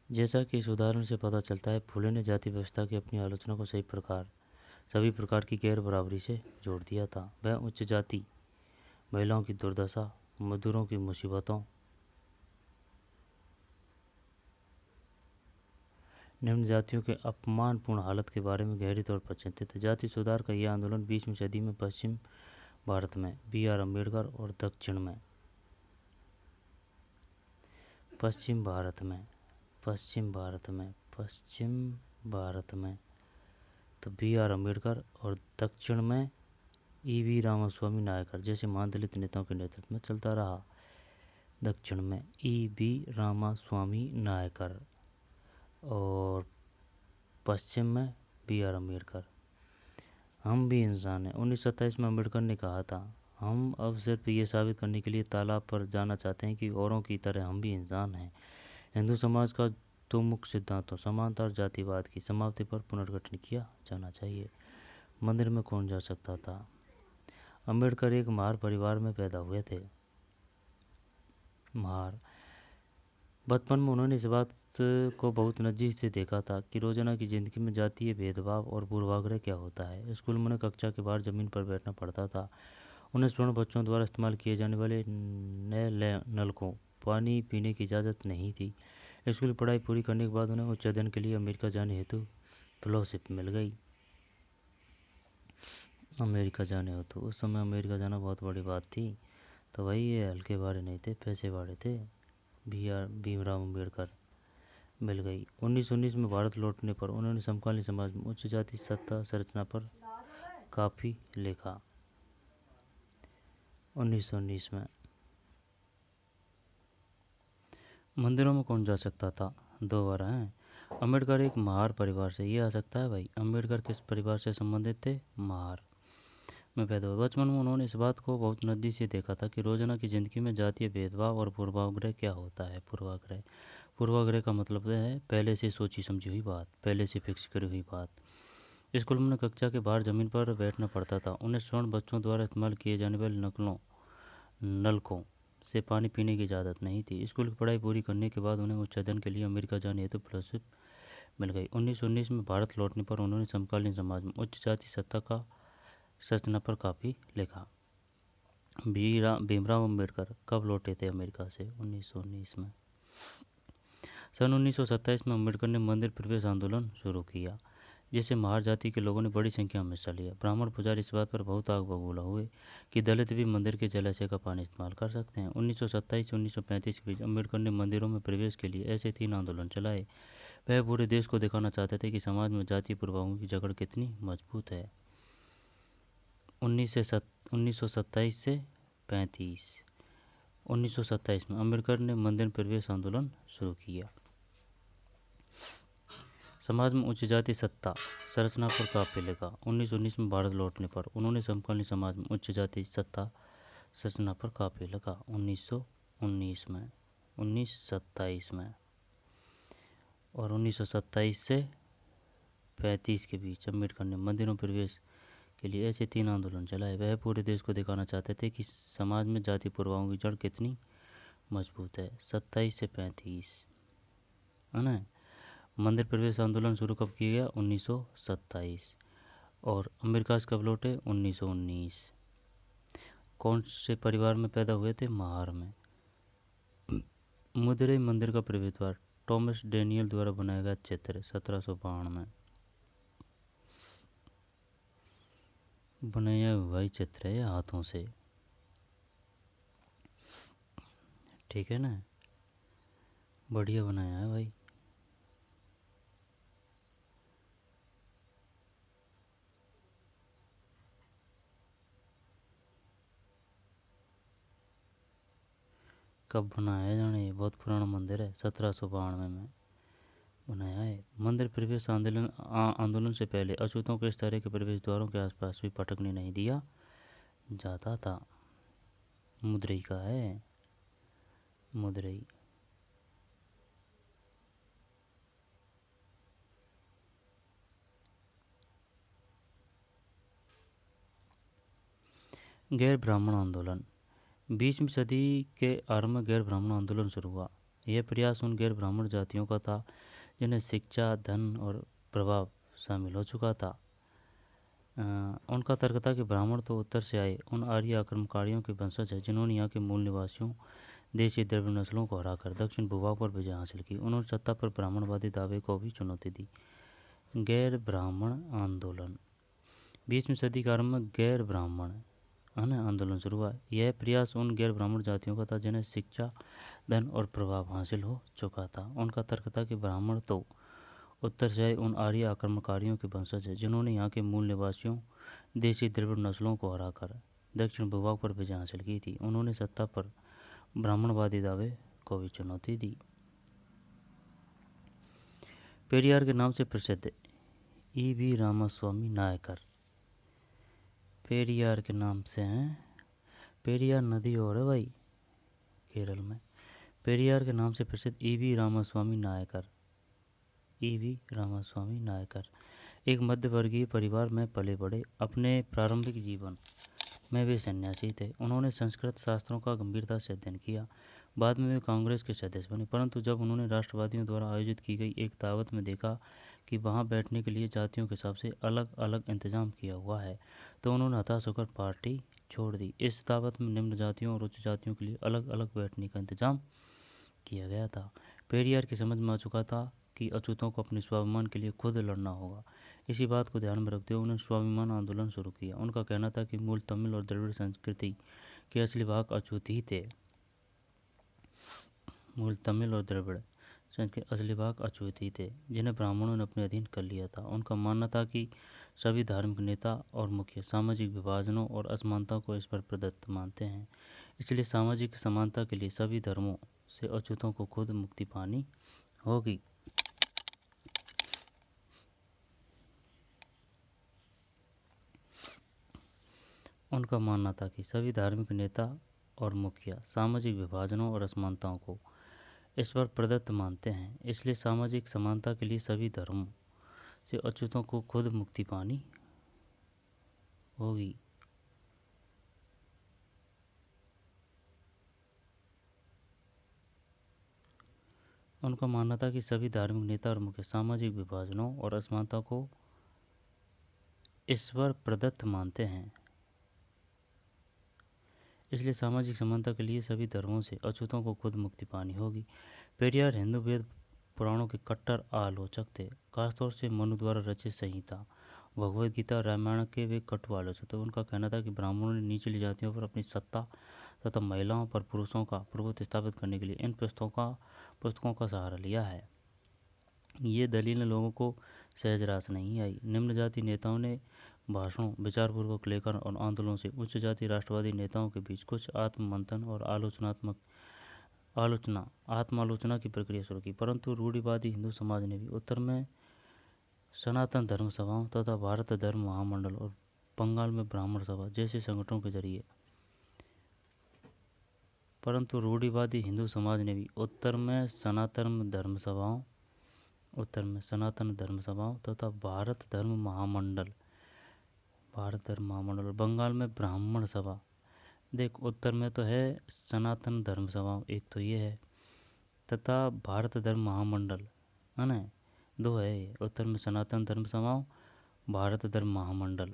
जैसा कि इस उदाहरण से पता चलता है, फुले ने जाति व्यवस्था की अपनी आलोचना को सभी प्रकार की गैर बराबरी से जोड़ दिया था। वह उच्च जाति महिलाओं की दुर्दशा, मजदूरों की मुसीबतों, निम्न जातियों के अपमानपूर्ण हालत के बारे में गहरी तौर पर चिंतित है। जाति सुधार का यह आंदोलन 20वीं सदी में पश्चिम भारत में बी.आर. अम्बेडकर और दक्षिण में पश्चिम भारत में तो बी.आर. अम्बेडकर और दक्षिण में ई.वी. रामास्वामी नायकर जैसे महान दलित नेताओं के नेतृत्व में चलता रहा। दक्षिण में ई.वी. रामास्वामी नायकर और पश्चिम में बी.आर. अम्बेडकर। हम भी इंसान हैं। 1927 में अम्बेडकर ने कहा था, हम अब सिर्फ ये साबित करने के लिए तालाब पर जाना चाहते हैं कि औरों की तरह हम भी इंसान हैं। हिंदू समाज का दो मुख्य सिद्धांतों समानता और जातिवाद की समाप्ति पर पुनर्गठन किया जाना चाहिए। मंदिर में कौन जा सकता था? अम्बेडकर एक महार परिवार में पैदा हुए थे। बचपन में उन्होंने इस बात को बहुत नज़दीक से देखा था कि रोजाना की ज़िंदगी में जातीय भेदभाव और पूर्वाग्रह क्या होता है। स्कूल में उन्हें कक्षा के बाहर ज़मीन पर बैठना पड़ता था। उन्हें स्वर्ण बच्चों द्वारा इस्तेमाल किए जाने वाले नए नलकों पानी पीने की इजाज़त नहीं थी। स्कूल की पढ़ाई पूरी करने के बाद उन्हें उच्च अध्ययन के लिए अमेरिका जाने हेतु फेलोशिप मिल गई। अमेरिका जाने हेतु उस समय अमेरिका जाना बहुत बड़ी बात थी। तो भाई ये हल्के भारे नहीं थे, पैसे वाले थे। भीमराव अम्बेडकर मिल गई। 1919 में भारत लौटने पर उन्होंने समकालीन समाज में उच्च जाति सत्ता संरचना पर काफ़ी लिखा। 1919 में मंदिरों में कौन जा सकता था? 2 बार हैं। अम्बेडकर एक महार परिवार से, ये आ सकता है भाई। अम्बेडकर किस परिवार से संबंधित थे? महार में पैदा हुए। बचपन में उन्होंने इस बात को बहुत नज़दीक से देखा था कि रोजाना की ज़िंदगी में जातीय भेदभाव और पूर्वाग्रह क्या होता है। पूर्वाग्रह का मतलब है पहले से सोची समझी हुई बात, पहले से फिक्स करी हुई बात। स्कूल में कक्षा के बाहर ज़मीन पर बैठना पड़ता था। उन्हें स्वर्ण बच्चों द्वारा इस्तेमाल किए जाने वाले नलकों से पानी पीने की इजाज़त नहीं थी। स्कूल की पढ़ाई पूरी करने के बाद उन्हें उच्च अध्ययन के लिए अमेरिका जाने हेतु फेलोशिप मिल गई। 1919 में भारत लौटने पर उन्होंने समकालीन समाज में उच्च जाति सत्ता का संरचना पर काफ़ी लिखा। भीमराव अम्बेडकर कब लौटे थे अमेरिका से? 1919 में। सन 1927 में अम्बेडकर ने मंदिर प्रवेश आंदोलन शुरू किया, जिससे महार जाति के लोगों ने बड़ी संख्या में हिस्सा लिया। ब्राह्मण पुजारी इस बात पर बहुत आग बबूला हुए कि दलित भी मंदिर के जलाशय का पानी इस्तेमाल कर सकते हैं। 1927 से 1935 के बीच अम्बेडकर ने मंदिरों में प्रवेश के लिए ऐसे 3 आंदोलन चलाए। वह पूरे देश को दिखाना चाहते थे कि समाज में जातीय प्रभावों की जकड़ कितनी मजबूत है। 1927 से 35। 1927 में अम्बेडकर ने मंदिर प्रवेश आंदोलन शुरू किया। समाज में उच्च जाति सत्ता संरचना पर काफ़ी लिखा। 1919 में भारत लौटने पर उन्होंने समकालीन समाज में उच्च जाति सत्ता संरचना पर काफ़ी लिखा। 1919 में 1927 में और 1927 से 35 के बीच अम्बेडकर ने मंदिरों प्रवेश के लिए ऐसे 3 आंदोलन चलाए। वह पूरे देश को दिखाना चाहते थे कि समाज में जाति प्रभावों की जड़ कितनी मजबूत है। 27 से 35 है ना। मंदिर प्रवेश आंदोलन शुरू कब किया गया? 1927। और अम्बेडकर कब लौटे? 1919। कौन से परिवार में पैदा हुए थे? महार में। मदुरई मंदिर का प्रवेश द्वार टॉमस डैनियल द्वारा बनाया गया चित्र 1752 में बनाया हुआ ही चित्र है, हाथों से। ठीक है ना, बढ़िया बनाया है भाई। कब बनाया है जाने, ये बहुत पुराना मंदिर है, 1792 में बनाया है। मंदिर प्रवेश आंदोलन से पहले अछूतों को इस तरह के प्रवेश द्वारों के आसपास भी भटकने नहीं दिया जाता था। मदुरई का है, मदुरई। गैर ब्राह्मण आंदोलन 20वीं सदी के आरंभ में गैर ब्राह्मण आंदोलन शुरू हुआ। यह प्रयास उन गैर ब्राह्मण जातियों का था जिन्हें शिक्षा, धन और प्रभाव शामिल हो चुका था। उनका तर्क था कि ब्राह्मण तो उत्तर से आए उन आर्य आक्रमणकारियों के वंशज है जिन्होंने यहाँ के मूल निवासियों, देशी द्रविड़ नस्लों को हराकर दक्षिण भूभाग पर विजय हासिल की। उन्होंने सत्ता पर ब्राह्मणवादी दावे को भी चुनौती दी। गैर ब्राह्मण आंदोलन 20वीं सदी के आरंभ में गैर ब्राह्मण आंदोलन शुरू हुआ। यह प्रयास उन गैर ब्राह्मण जातियों का था जिन्हें शिक्षा, धन और प्रभाव हासिल हो चुका था। उनका तर्क था कि ब्राह्मण तो उत्तर से आए उन आर्य आक्रमणकारियों के वंशज है जिन्होंने यहाँ के मूल निवासियों, देशी द्रविड़ नस्लों को हराकर दक्षिण भूभाग पर विजय हासिल की थी। उन्होंने सत्ता पर ब्राह्मणवादी दावे को भी चुनौती दी। पेरियार के नाम से प्रसिद्ध E.V. रामास्वामी नायकर, पेरियार के नाम से हैं। पेरियार नदी और है भाई केरल में। पेरियार के नाम से प्रसिद्ध E.V. रामास्वामी नायकर, E.V. रामास्वामी नायकर एक मध्यवर्गीय परिवार में पले बड़े। अपने प्रारंभिक जीवन में वे सन्यासी थे। उन्होंने संस्कृत शास्त्रों का गंभीरता से अध्ययन किया। बाद में वे कांग्रेस के सदस्य बने, परंतु जब उन्होंने राष्ट्रवादियों द्वारा आयोजित की गई एक दावत में देखा कि वहां बैठने के लिए जातियों के हिसाब से अलग अलग इंतजाम किया हुआ है, तो उन्होंने हताश होकर पार्टी छोड़ दी। इस दावत में निम्न जातियों और उच्च जातियों के लिए अलग अलग बैठने का इंतजाम किया गया था। पेरियार की समझ में आ चुका था कि अछूतों को अपने स्वाभिमान के लिए खुद लड़ना होगा। इसी बात को ध्यान में रखते हुए उन्होंने स्वाभिमान आंदोलन शुरू किया। उनका कहना था कि मूल तमिल और द्रविड़ संस्कृति के असली भाग अछूत ही थे। मूल तमिल और द्रविड़ संस्कृति असली भाग अछूत ही थे, जिन्हें ब्राह्मणों ने अपने अधीन कर लिया था। उनका मानना था कि सभी धार्मिक नेता और मुख्य सामाजिक विभाजनों और असमानताओं को ईश्वर प्रदत्त मानते हैं, इसलिए सामाजिक समानता के लिए सभी धर्मों से अछूतों को खुद मुक्ति पानी होगी। उनका मानना था कि सभी धार्मिक नेता और मुखिया सामाजिक विभाजनों और असमानताओं को ईश्वर प्रदत्त मानते हैं, इसलिए सामाजिक समानता के लिए सभी धर्मों से अछूतों को खुद मुक्ति पानी होगी। उनका मानना था कि सभी धार्मिक नेता और मुख्य सामाजिक विभाजनों और असमानता को ईश्वर प्रदत्त मानते हैं, इसलिए सामाजिक समानता के लिए सभी धर्मों से अछूतों को खुद मुक्ति पानी होगी। पेरियार हिंदू पुराणों के कट्टर आलोचक थे। खासतौर से मनु द्वारा रचित संहिता, भगवद गीता, रामायण के वे कटु आलोचक थे। उनका कहना था कि ब्राह्मणों ने निचली जातियों पर अपनी सत्ता तथा महिलाओं पर पुरुषों का प्रभुत्व स्थापित करने के लिए इन पुस्तकों का सहारा लिया है। ये दलीलें लोगों को सहज रास नहीं आई। निम्न जाति नेताओं ने भाषणों, विचारपूर्वक लेखन और आंदोलनों से उच्च जाति राष्ट्रवादी नेताओं के बीच कुछ आत्ममंथन और आत्मालोचना की प्रक्रिया शुरू की। परंतु रूढ़िवादी हिंदू समाज ने भी उत्तर में सनातन धर्म सभाओं तथा भारत धर्म महामंडल और बंगाल में ब्राह्मण सभा जैसे संगठनों के जरिए सनातन धर्म सभाओं तथा भारत धर्म महामंडल और बंगाल में ब्राह्मण सभा। देख, उत्तर में तो है सनातन धर्म सभाओं, एक तो ये है, तथा भारत धर्म महामंडल, है ना, दो है ये। उत्तर में सनातन धर्म सभाओं, भारत धर्म महामंडल,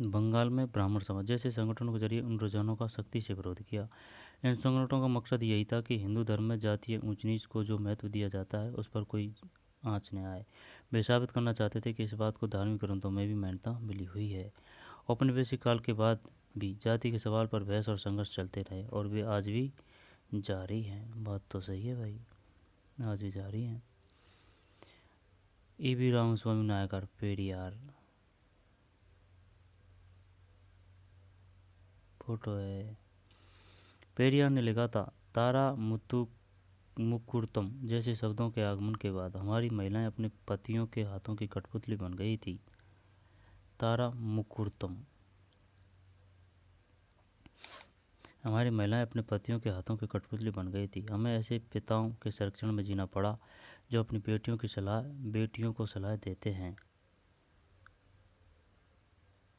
बंगाल में ब्राह्मण सभा जैसे संगठनों के जरिए उन रुझानों का सख्ती से विरोध किया। इन संगठनों का मकसद यही था कि हिंदू धर्म में जातीय ऊंच नीच को जो महत्व दिया जाता है उस पर कोई आँच न आए। वे साबित करना चाहते थे कि इस बात को धार्मिक ग्रंथों में भी मान्यता मिली हुई है। औपनिवेशिक काल के बाद भी जाति के सवाल पर बहस और संघर्ष चलते रहे और वे आज भी जारी हैं। बात तो सही है भाई, आज भी जारी हैं। E.V. रामस्वामी नायकर, पेरियार, फोटो है। पेरियार ने लिखा था, तारा मुकुर्तम जैसे शब्दों के आगमन के बाद हमारी महिलाएं अपने पतियों के हाथों की कठपुतली बन गई थी। तारा मुकुर्तम, हमारी महिलाएं अपने पतियों के हाथों की कठपुतली बन गई थी। हमें ऐसे पिताओं के संरक्षण में जीना पड़ा जो अपनी बेटियों को सलाह देते हैं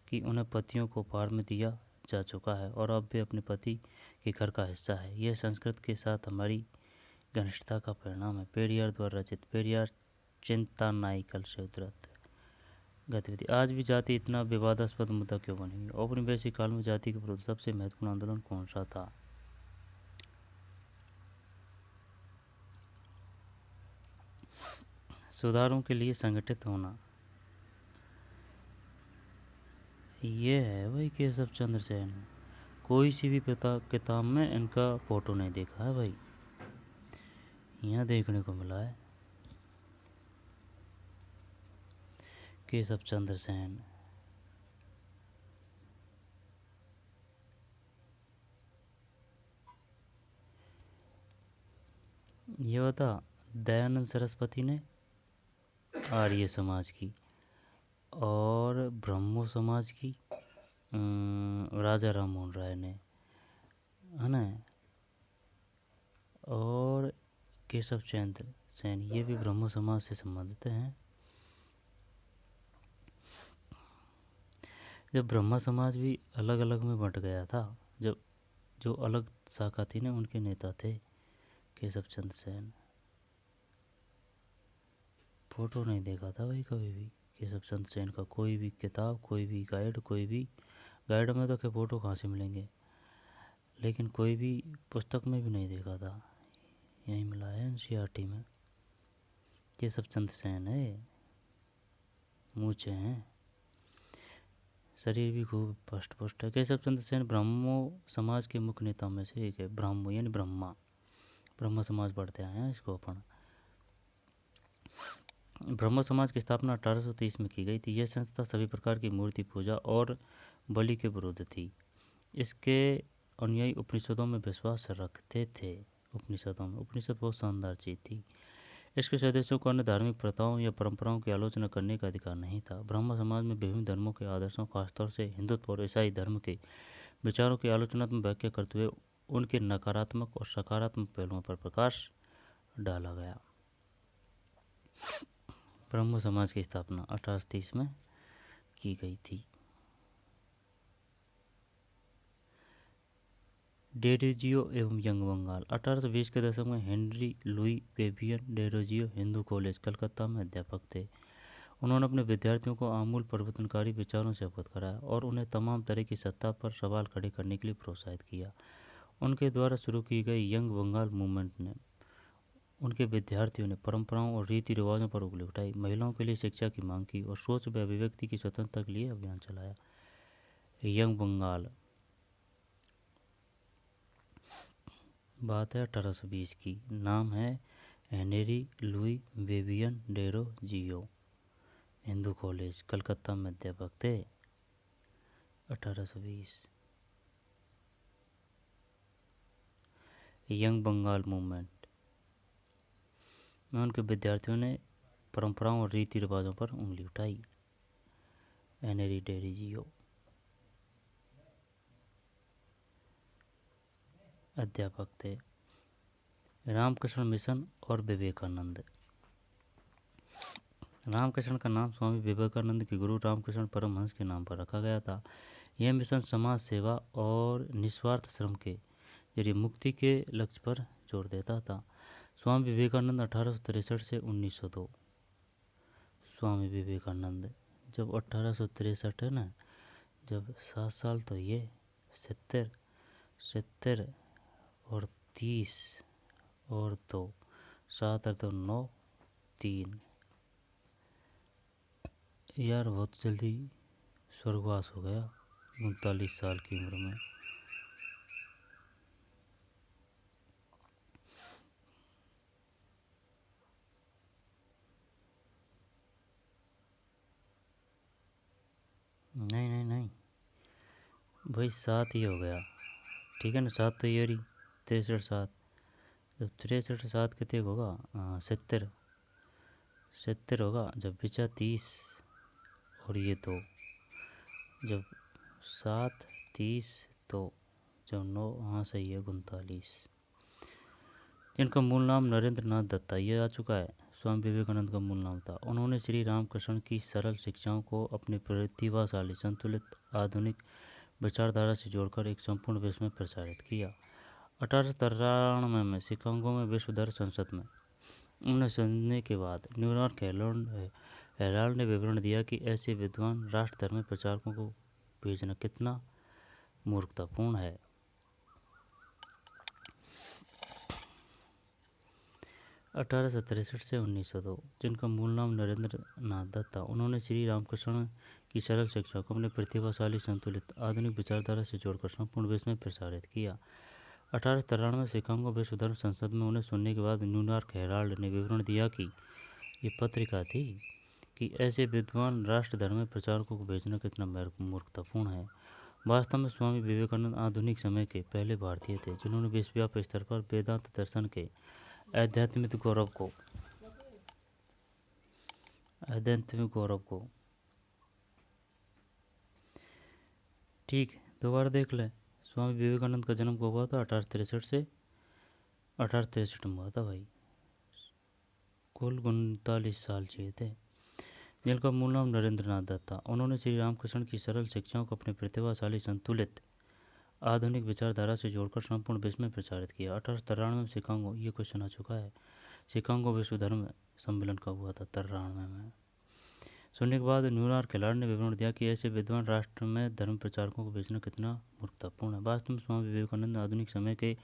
कि उन्हें पतियों को उपहार में दिया जा चुका है और अब वे अपने पति के घर का हिस्सा है। यह संस्कृत के साथ हमारी घनिष्ठता का परिणाम है। पेरियार द्वारा रचित पेरियार चिंतानाइकल से उद्धृत गतिविधि। आज भी जाति इतना विवादास्पद मुद्दा क्यों बनी हुई? औपनिवेशिक काल में जाति के विरुद्ध सबसे महत्वपूर्ण आंदोलन कौन सा था? सुधारों के लिए संगठित होना। ये है भाई केशव चंद्र सेन। कोई सी भी किताब में इनका फोटो नहीं देखा है भाई, यहाँ देखने को मिला है केशव चंद्र सेन। ये बता, दयानंद सरस्वती ने आर्य समाज की और ब्रह्मो समाज की राजा राम मोहन राय ने, है ना, और केशव चंद्र सेन ये भी ब्रह्मो समाज से संबंधित हैं। जब ब्रह्मा समाज भी अलग अलग में बंट गया था, जब जो अलग शाखा थी ना, उनके नेता थे केशव चंद्र सेन। फोटो नहीं देखा था भाई कभी भी केशव चंद्र सेन का। कोई भी किताब, कोई भी गाइड में तो क्या फ़ोटो कहाँ से मिलेंगे, लेकिन कोई भी पुस्तक में भी नहीं देखा था। यहीं मिला है NCERT में। केशव चंद्र सेन है, मूछे हैं, शरीर भी खूब स्पष्ट पुष्ट है। केशव चंद्र सेन ब्रह्मो समाज के मुख्य नेताओं में से एक है। ब्राह्मो यानी ब्रह्म समाज पढ़ते आए हैं इसको अपन। ब्रह्म समाज की स्थापना 1830 में की गई थी। यह संस्था सभी प्रकार की मूर्ति पूजा और बलि के विरुद्ध थी। इसके अनुयायी उपनिषदों में विश्वास रखते थे। उपनिषद बहुत शानदार चीज़ थी। इसके सदस्यों को अन्य धार्मिक प्रथाओं या परंपराओं की आलोचना करने का अधिकार नहीं था। ब्रह्म समाज में विभिन्न धर्मों के आदर्शों, खासतौर से हिंदुत्व और ईसाई धर्म के विचारों की आलोचनात्मक व्याख्या करते हुए उनके नकारात्मक और सकारात्मक पहलुओं पर प्रकाश डाला गया। ब्रह्म समाज की स्थापना 1830 में की गई थी। डेरोजियो एवं यंग बंगाल। 1820 के दशक में Henry Louis Vivian Derozio Hindu College Calcutta में अध्यापक थे। उन्होंने अपने विद्यार्थियों को आमूल परिवर्तनकारी विचारों से अवगत कराया और उन्हें तमाम तरह की सत्ता पर सवाल खड़े करने के लिए प्रोत्साहित किया। उनके द्वारा शुरू की गई यंग बंगाल मूवमेंट ने उनके विद्यार्थियों ने परंपराओं और रीति रिवाजों पर उंगली उठाई, महिलाओं के लिए शिक्षा की मांग की और सोच व अभिव्यक्ति की स्वतंत्रता के लिए अभियान चलाया। यंग बंगाल, बात है 1820 की। नाम है हेनरी लुई बेबियन डेरो जियो। हिंदू कॉलेज कलकत्ता में अध्यापक थे। 1820। यंग बंगाल मूवमेंट में उनके विद्यार्थियों ने परंपराओं और रीति रिवाजों पर उंगली उठाई। हेनरी डेरी जियो अध्यापक थे। रामकृष्ण मिशन और विवेकानंद। रामकृष्ण का नाम स्वामी विवेकानंद के गुरु रामकृष्ण परमहंस के नाम पर रखा गया था। यह मिशन समाज सेवा और निस्वार्थ श्रम के जरिए मुक्ति के लक्ष्य पर जोर देता था। स्वामी विवेकानंद 1863 से 1902। स्वामी विवेकानंद जब 1863 है ना, जब 7 साल तो ये 70 और 30 और 2 7 और 2 9 3 यार बहुत जल्दी स्वर्गवास हो गया 39 साल की उम्र में। नहीं नहीं नहीं भाई 7 ही हो गया, ठीक है ना। 7 तो ये रही 63 7, जब 63 7 कितने होगा 70 होगा, जब बचा 30 और ये 2, जब 7 30 तो जब 9 हाँ सही है 39। इनका मूल नाम नरेंद्र नाथ दत्ता, ये आ चुका है। स्वामी विवेकानंद का मूल नाम था। उन्होंने श्री रामकृष्ण की सरल शिक्षाओं को अपनी प्रतिभाशाली संतुलित आधुनिक विचारधारा से जोड़कर एक संपूर्ण विश्व में प्रसारित किया। 1893 में शिकागो में विश्व धर्म संसद में उन्हें सुनने के बाद न्यूयॉर्क हेराल्ड ने विवरण दिया कि ऐसे विद्वान राष्ट्र धर्म प्रचारकों को भेजना कितना मूर्खतापूर्ण है। 1863 से 1902, जिनका मूल नाम नरेंद्र नाथ दत्ता, उन्होंने श्री रामकृष्ण की सरल शिक्षा को अपने प्रतिभाशाली संतुलित आधुनिक विचारधारा से जोड़कर संपूर्ण विश्व में प्रसारित किया। 1893 शिकागो विश्व धर्म संसद में उन्हें सुनने के बाद न्यूयॉर्क हेराल्ड ने विवरण दिया कि ये पत्रिका थी कि ऐसे विद्वान राष्ट्र धर्म प्रचारकों को भेजना कितना मूर्खतापूर्ण है। वास्तव में स्वामी विवेकानंद आधुनिक समय के पहले भारतीय थे जिन्होंने विश्वव्यापी स्तर पर वेदांत दर्शन के आध्यात्मिक गौरव को ठीक दोबारा देख लें। स्वामी विवेकानंद का जन्म कब हुआ था? 1863 में हुआ था भाई। कुल 39 साल चाहिए थे। जिनका मूल नाम नरेंद्र नाथ दत्त था। उन्होंने श्री रामकृष्ण की सरल शिक्षाओं को अपने प्रतिभाशाली संतुलित आधुनिक विचारधारा से जोड़कर संपूर्ण विश्व में प्रचारित किया। 1893 में शिकागो, ये क्वेश्चन आ चुका है, शिकागो विश्व धर्म सम्मेलन कब हुआ था? 93 में। सुनने के बाद न्यूयॉर्क हेराल्ड ने विवरण दिया कि ऐसे विद्वान राष्ट्र में धर्म प्रचारकों को भेजना कितना मूर्खतापूर्ण है। वास्तव में स्वामी विवेकानंद आधुनिक समय के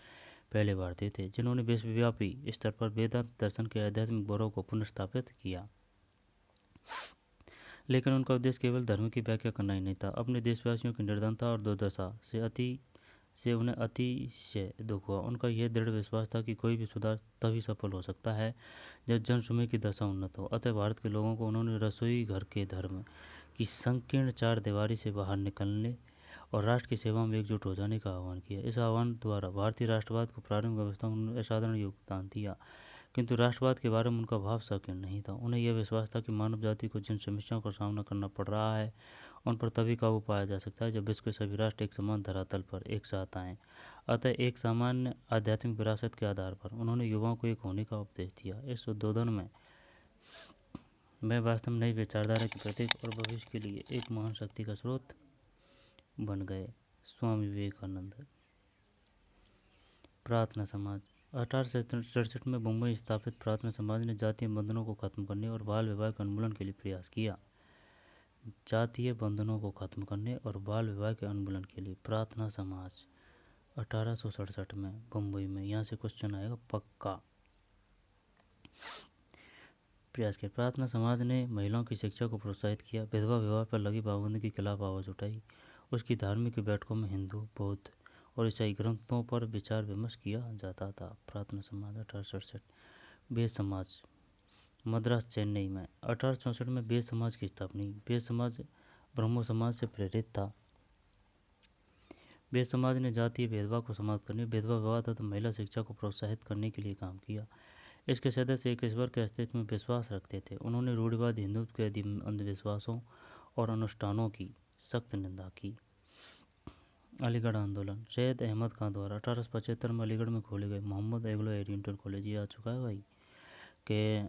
पहले भारतीय थे जिन्होंने विश्वव्यापी स्तर पर वेदांत दर्शन के आध्यात्मिक गौरव को पुनर्स्थापित किया। लेकिन उनका उद्देश्य केवल धर्म की व्याख्या करना ही नहीं था। अपने देशवासियों की निर्धनता और दुर्दशा से उन्हें अतिशय दुख हुआ। उनका यह दृढ़ विश्वास था कि कोई भी सुधार तभी सफल हो सकता है जब जनसमूह की दशा उन्नत हो। अतः भारत के लोगों को उन्होंने रसोई घर के धर्म की संकीर्ण चार दीवारी से बाहर निकलने और राष्ट्र की सेवा में एकजुट हो जाने का आह्वान किया। इस आह्वान द्वारा भारतीय राष्ट्रवाद को प्रारंभिक अवस्था में उन्होंने असाधारण योगदान दिया, किंतु राष्ट्रवाद के बारे में उनका भाव संकीर्ण नहीं था। उन्हें यह विश्वास था कि मानव जाति को जिन समस्याओं का सामना करना पड़ रहा है उन पर तभी काबू पाया जा सकता है जब विश्व के सभी राष्ट्र एक समान धरातल पर एक साथ आएँ। अतः एक सामान्य आध्यात्मिक विरासत के आधार पर उन्होंने युवाओं को एक होने का उपदेश दिया। इस उद्बोधन में मैं वास्तव में नई विचारधारा के प्रतीक और भविष्य के लिए एक महान शक्ति का स्रोत बन गए। स्वामी विवेकानंद। प्रार्थना समाज। 1867 में मुंबई स्थापित प्रार्थना समाज ने जातीय बंधनों को खत्म करने और बाल विवाह के उन्मूलन के लिए प्रयास किया। जातीय बंधनों को खत्म करने और बाल विवाह के उन्मूलन के लिए प्रार्थना समाज 1867 में मुंबई में। यहाँ से क्वेश्चन आएगा पक्का। प्रयास किया। प्रार्थना समाज ने महिलाओं की शिक्षा को प्रोत्साहित किया, विधवा विवाह पर लगी पाबंदी के खिलाफ आवाज़ उठाई। उसकी धार्मिक बैठकों में हिंदू, बौद्ध और ईसाई ग्रंथों पर विचार विमर्श किया जाता था। प्रार्थना समाज 1867। बेद समाज मद्रास चेन्नई में 1864 में बेद समाज की स्थापना हुई। बेद समाज ब्रह्मो समाज से प्रेरित था। बेद समाज ने जातीय भेदभाव को समाप्त करने, विधवा विवाह तथा महिला शिक्षा को प्रोत्साहित करने के लिए काम किया। इसके सदस्य एक ईश्वर के अस्तित्व में विश्वास रखते थे। उन्होंने रूढ़िवादी हिंदुत्व के अंधविश्वासों और अनुष्ठानों की सख्त निंदा की। अलीगढ़ आंदोलन सैयद अहमद खान द्वारा 1875 में अलीगढ़ में खोले गए मोहम्मद एग्लो ओरिएंटल कॉलेज, ये आ चुका है भाई कि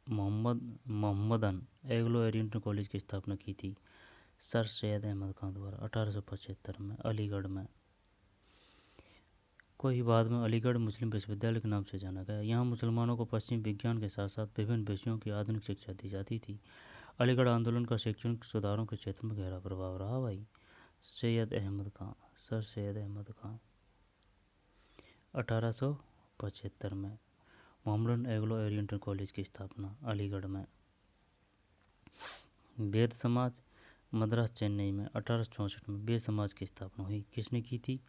मोहम्मदन एग्लो ओरिएंटल कॉलेज की स्थापना की थी सर सैयद अहमद खान द्वारा 1875 में अलीगढ़ में, को ही बाद में अलीगढ़ मुस्लिम विश्वविद्यालय के नाम से जाना गया। यहाँ मुसलमानों को पश्चिमी विज्ञान के साथ साथ विभिन्न विषयों की आधुनिक शिक्षा दी जाती थी। अलीगढ़ आंदोलन का शैक्षणिक सुधारों के क्षेत्र में गहरा प्रभाव रहा भाई। सैयद अहमद खां, सर सैयद अहमद खां 1875 में। मोहम्मदन एग्लो ओरिएंटल कॉलेज की स्थापना अलीगढ़ में। बेद समाज मद्रास चेन्नई में 1864 में बेद समाज की स्थापना हुई। किसने की थी?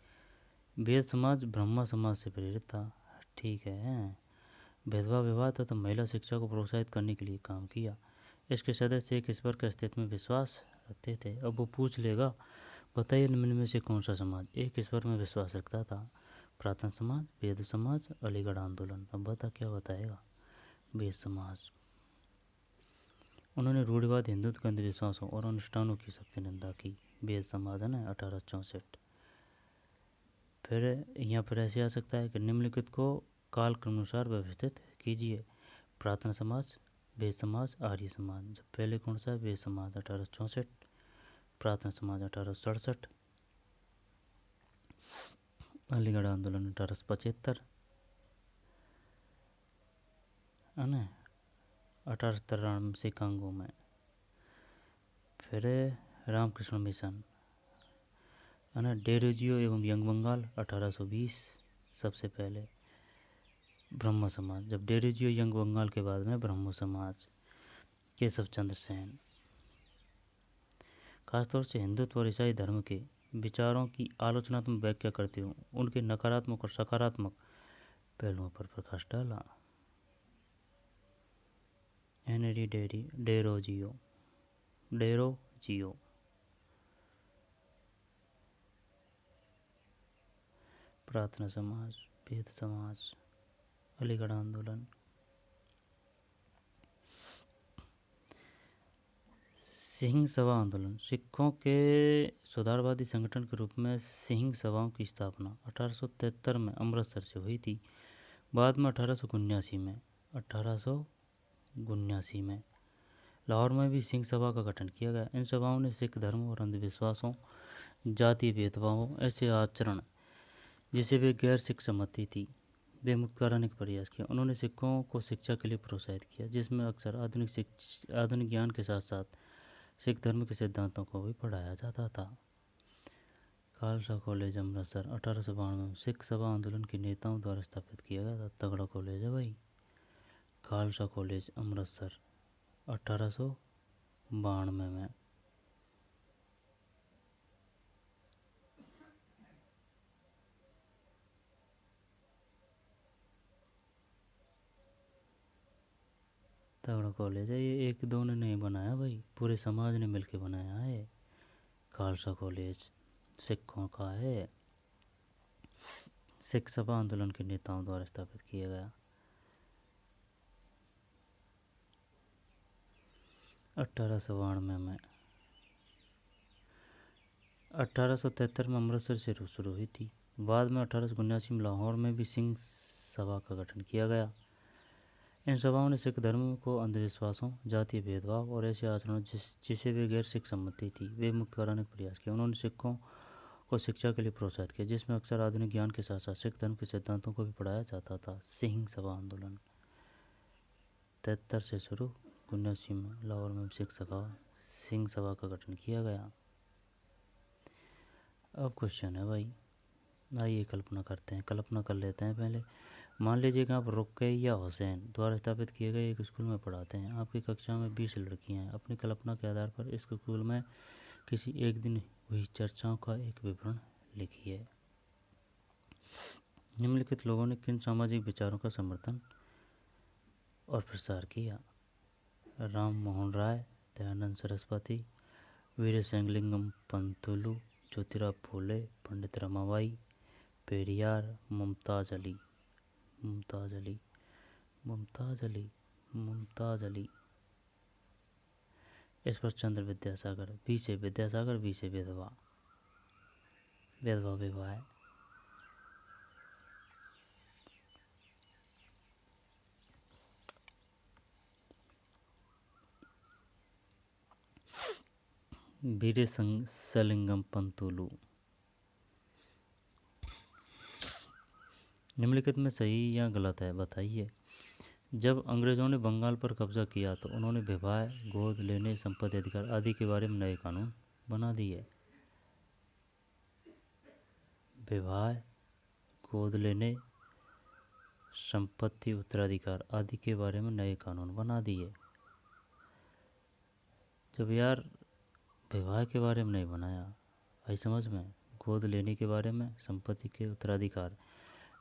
बेद समाज ब्रह्मा समाज से प्रेरित था। ठीक है। विधवा विवाह तथा महिला शिक्षा को प्रोत्साहित करने के लिए काम किया। इसके सदस्य एक ईश्वर के अस्तित्व में विश्वास रखते थे। अब वो पूछ लेगा, बताइए निम्न में से कौन सा समाज एक ईश्वर में विश्वास रखता था? प्रार्थना समाज, बेद समाज, अलीगढ़ आंदोलन। अब बता क्या बताएगा? बेद समाज। उन्होंने रूढ़िवाद हिंदुत्व के अंधविश्वासों और अनुष्ठानों की सख्त निंदा की। बेद समाज है ना 1864। फिर यहाँ पर ऐसे आ सकता है कि निम्नलिखित को काल क्रमानुसार व्यवस्थित कीजिए। प्रार्थना समाज, बेद समाज, आर्य समाज। जब पहले कौन सा है? बेद समाज 1864, प्रार्थना समाज 1867, अलीगढ़ आंदोलन 1875 है ना 1893 शिकागो में। फिर रामकृष्ण मिशन है ना डेरोजियो एवं यंग बंगाल 1820 सबसे पहले। ब्रह्म समाज, जब डेरोजियो यंग बंगाल के बाद में ब्रह्म समाज। केशव चंद्र सेन खासतौर से हिंदुत्व और ईसाई धर्म के विचारों की आलोचनात्मक व्याख्या करते हुए उनके नकारात्मक और सकारात्मक पहलुओं पर प्रकाश डाला। हेनरी डेरोजियो प्रार्थना समाज, बेद समाज, अलीगढ़ आंदोलन। सिंह सभा आंदोलन सिखों के सुधारवादी संगठन के रूप में सिंह सभाओं की स्थापना 1873 में अमृतसर से हुई थी। बाद में 1879 में लाहौर में भी सिंह सभा का गठन किया गया। इन सभाओं ने सिख धर्म और अंधविश्वासों, जातीय भेदभावों, ऐसे आचरण जिसे वे गैर सिख समझती थी, वे मुक्त कराने का प्रयास किया। उन्होंने सिखों को शिक्षा के लिए प्रोत्साहित किया, जिसमें अक्सर आधुनिक ज्ञान के साथ साथ सिख धर्म के सिद्धांतों को भी पढ़ाया जाता था। खालसा कॉलेज अमृतसर 1892 में सिख सभा आंदोलन के नेताओं द्वारा स्थापित किया गया था। तगड़ा कॉलेज है भाई खालसा कॉलेज अमृतसर 1892 में। तगड़ा कॉलेज है ये, एक दो ने नहीं बनाया भाई, पूरे समाज ने मिलकर बनाया है। खालसा कॉलेज सिखों का है। सिख सभा आंदोलन के नेताओं द्वारा स्थापित किया गया। 1892 में 1873 में अमृतसर से शुरू हुई थी। बाद में 1879 में लाहौर में भी सिंह सभा का गठन किया गया। इन सभाओं ने सिख धर्म को अंधविश्वासों, जातीय भेदभाव और ऐसे आचरणों जिसे वे गैर सिख सम्मति थी, वे मुक्त कराने का प्रयास किया। उन्होंने सिखों को शिक्षा के लिए प्रोत्साहित किया, जिसमें अक्सर आधुनिक ज्ञान के साथ साथ सिख धर्म के सिद्धांतों को भी पढ़ाया जाता था। सिंह सभा आंदोलन 73 से शुरू, 79 में लाहौर में सिंह सभा का गठन किया गया। अब क्वेश्चन है भाई, आइए कल्पना करते हैं, कल्पना कर लेते हैं पहले। मान लीजिए कि आप रुकैया हुसैन द्वारा स्थापित किए गए एक स्कूल में पढ़ाते हैं। आपकी कक्षा में 20 लड़कियां हैं। अपनी कल्पना के आधार पर इस स्कूल में किसी एक दिन हुई चर्चाओं का एक विवरण लिखिए। निम्नलिखित लोगों ने किन सामाजिक विचारों का समर्थन और प्रसार किया? राम मोहन राय, दयानंद सरस्वती, वीरेशलिंगम पंतुलु, ज्योतिराव फूले, पंडित रमाबाई, पेरियार, मुमताज़ अली, मुमताज़ अली, मुमताज़ अली, मुमताज़ अली, इस पर चंद्र विद्यासागर। बी से विद्यासागर, बी से विधवा, विधवा विवाह। वीरेशलिंगम पंतुलु। निम्नलिखित में सही या गलत है बताइए। जब अंग्रेजों ने बंगाल पर कब्जा किया तो उन्होंने विवाह, गोद लेने, संपत्ति अधिकार आदि के बारे में नए कानून बना दिए। विवाह, गोद लेने, संपत्ति उत्तराधिकार आदि के बारे में नए कानून बना दिए। जब यार विवाह के बारे में नहीं बनाया, भाई समझ में, गोद लेने के बारे में, संपत्ति के उत्तराधिकार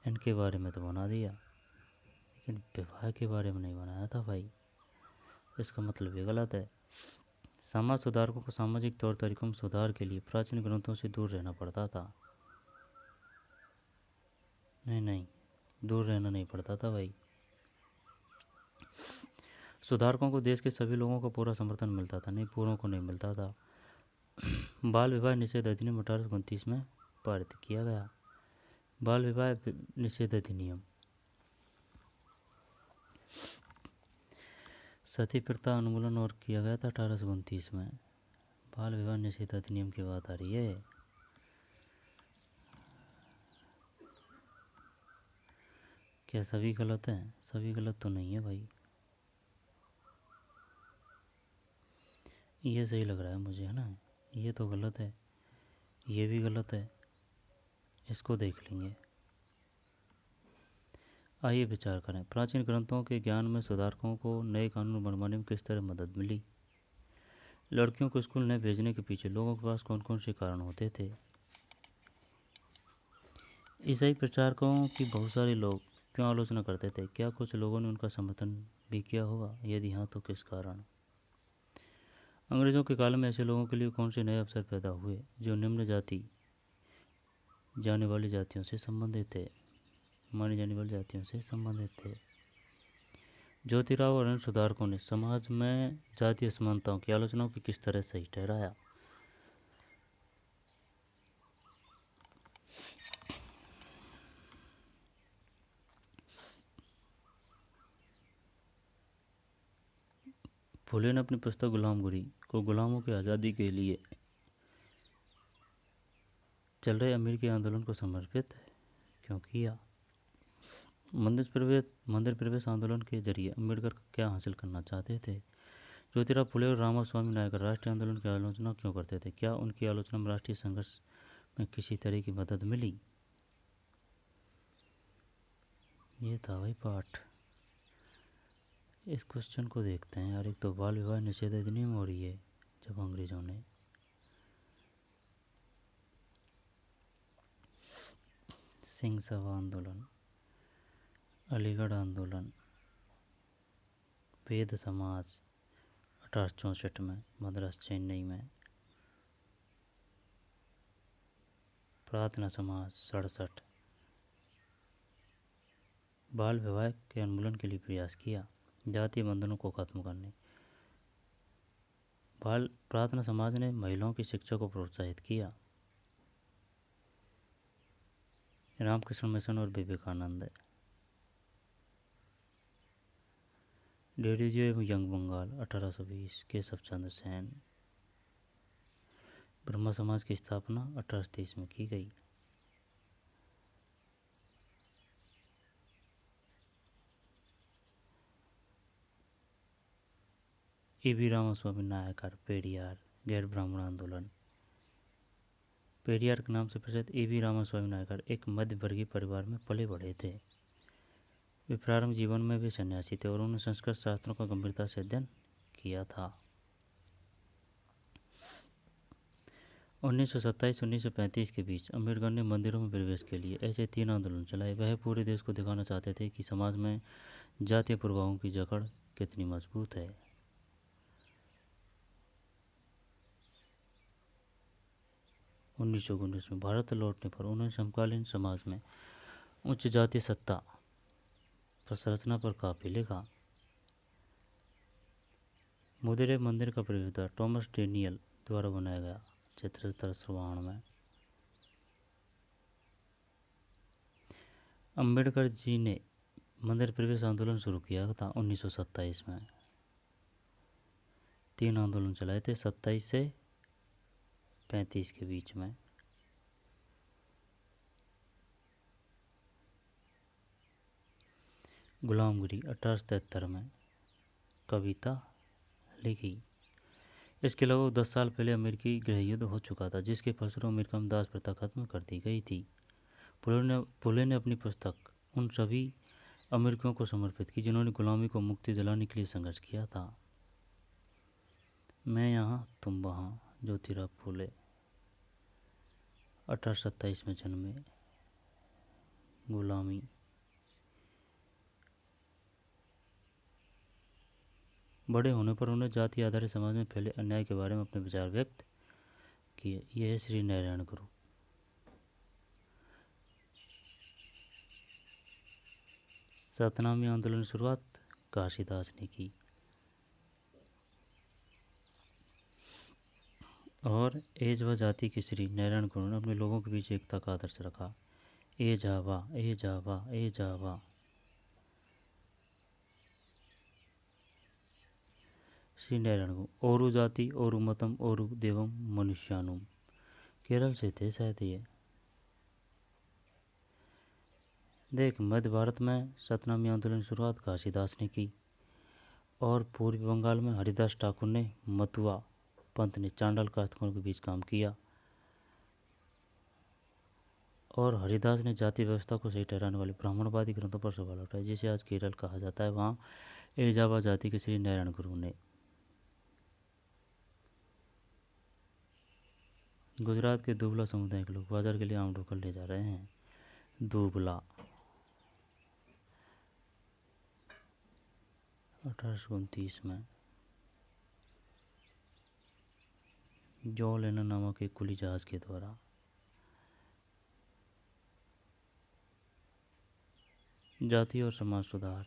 इनके बारे में तो बना दिया, लेकिन विवाह के बारे में नहीं बनाया था भाई। इसका मतलब ये गलत है। समाज सुधारकों को सामाजिक तौर तरीकों में सुधार के लिए प्राचीन ग्रंथों से दूर रहना पड़ता था। नहीं, दूर रहना नहीं पड़ता था भाई। सुधारकों को देश के सभी लोगों का पूरा समर्थन मिलता था, नहीं पूरों को नहीं मिलता था। बाल विवाह निषेध अधिनियम 1829 में पारित किया गया। बाल विवाह निषेध अधिनियम। सती प्रथा उन्मूलन और किया गया था 1829 में। बाल विवाह निषेध अधिनियम की बात आ रही है। क्या सभी गलत हैं? सभी गलत तो नहीं है भाई, ये सही लग रहा है मुझे, है ना। ये तो गलत है, ये भी गलत है, इसको देख लेंगे। आइए विचार करें। प्राचीन ग्रंथों के ज्ञान में सुधारकों को नए कानून बनवाने में किस तरह मदद मिली? लड़कियों को स्कूल न भेजने के पीछे लोगों के पास कौन कौन से कारण होते थे? ईसाई प्रचारकों की बहुत सारे लोग क्यों आलोचना करते थे? क्या कुछ लोगों ने उनका समर्थन भी किया होगा? यदि हाँ तो किस कारण? अंग्रेज़ों के काल में ऐसे लोगों के लिए कौन से नए अवसर पैदा हुए जो निम्न जाति जाने वाली जातियों से संबंधित थे, मानी जाने वाली जातियों से संबंधित थे? ज्योतिराव और अन्य सुधारकों ने समाज में जातीय असमानताओं की आलोचनाओं को किस तरह सही ठहराया? फुले ने अपनी पुस्तक गुलामगिरी को गुलामों की आज़ादी के लिए चल रहे अमेरिकी आंदोलन को समर्पित क्यों किया? मंदिर प्रवेश आंदोलन के जरिए अम्बेडकर क्या हासिल करना चाहते थे? ज्योतिराव फुले और रामास्वामी नायकर राष्ट्रीय आंदोलन की आलोचना क्यों करते थे? क्या उनकी आलोचना में राष्ट्रीय संघर्ष में किसी तरह की मदद मिली? ये था भाई पाठ। इस क्वेश्चन को देखते हैं यार। एक तो बाल विवाह निषेध अधिनियम हो रही है जब अंग्रेजों ने, सिंह सभा आंदोलन, अलीगढ़ आंदोलन, वेद समाज 1864 में मद्रास चेन्नई में, प्रार्थना समाज 67, बाल विवाह के उन्मूलन के लिए प्रयास किया, जातीय बंधनों को खत्म करने। प्रार्थना समाज ने महिलाओं की शिक्षा को प्रोत्साहित किया। रामकृष्ण मिशन और विवेकानंद। रेडियो एवं यंग बंगाल 1820, केशव चंद्र सेन। ब्रह्मा समाज की स्थापना 1830 में की गई। E.V. रामास्वामी नायकर, पेरियार, गैर ब्राह्मण आंदोलन। पेरियार के नाम से प्रसिद्ध E.V. रामास्वामी नायकर एक मध्यवर्गीय परिवार में पले बढ़े थे। वे प्रारंभ जीवन में भी सन्यासी थे और उन्होंने संस्कृत शास्त्रों का गंभीरता से अध्ययन किया था। 1927-1935 के बीच अम्बेडकर ने मंदिरों में प्रवेश के लिए ऐसे 3 आंदोलन चलाए। वह पूरे देश को दिखाना चाहते थे कि समाज में जातीय प्रभावों की जकड़ कितनी मजबूत है। 1919 में भारत लौटने पर उन्होंने समकालीन समाज में उच्च जातीय सत्ता संरचना पर काफी लिखा। मुदिरे मंदिर का प्रवेशद्वार टॉमस डेनियल द्वारा बनाया गया चित्र 1792 में। अम्बेडकर जी ने मंदिर प्रवेश आंदोलन शुरू किया था 1927 में। 3 आंदोलन चलाए थे 27 से 35 के बीच में। गुलामगिरी 1873 में कविता लिखी। इसके अलावा 10 साल पहले अमेरिकी गृह युद्ध हो चुका था, जिसके फलस्वरूप अमेरिका में दास प्रथा खत्म कर दी गई थी। पुले ने अपनी पुस्तक उन सभी अमेरिकियों को समर्पित की जिन्होंने गुलामी को मुक्ति दिलाने के लिए संघर्ष किया था। मैं यहाँ तुम वहाँ, ज्योतिराव फुले 1827 में जन्मे। गुलामी बड़े होने पर उन्हें जाति आधारित समाज में फैले अन्याय के बारे में अपने विचार व्यक्त किए। यह है श्री नारायण गुरु। सतनामी आंदोलन की शुरुआत घासीदास ने की और एज व जाति के श्री नारायण गुरु ने अपने लोगों के बीच एकता का आदर्श रखा। ए जावा ए जावा ए जावा। श्री नारायण गुरु ओरु जाति ओरु मतम ओरु देवम मनुष्यानुम। केरल से थे शायद ये। देख, मध्य भारत में सतनामी आंदोलन की शुरुआत घासीदास ने की और पूर्वी बंगाल में हरिदास ठाकुर ने, मतुआ पंत ने चांडाल कास्तकारों के बीच काम किया और हरिदास ने जाति व्यवस्था को सही ठहराने वाले ब्राह्मणवादी ग्रंथों पर सवाल उठाए, जिसे आज केरल कहा जाता है। वहाँ एजावा जाति के श्री नारायण गुरु ने। गुजरात के दुबला समुदाय के लोग बाजार के लिए आम ढोकर ले जा रहे हैं। दुबला 1829 में जॉन लेनन नामक एक कुली जहाज के द्वारा जाति और समाज सुधार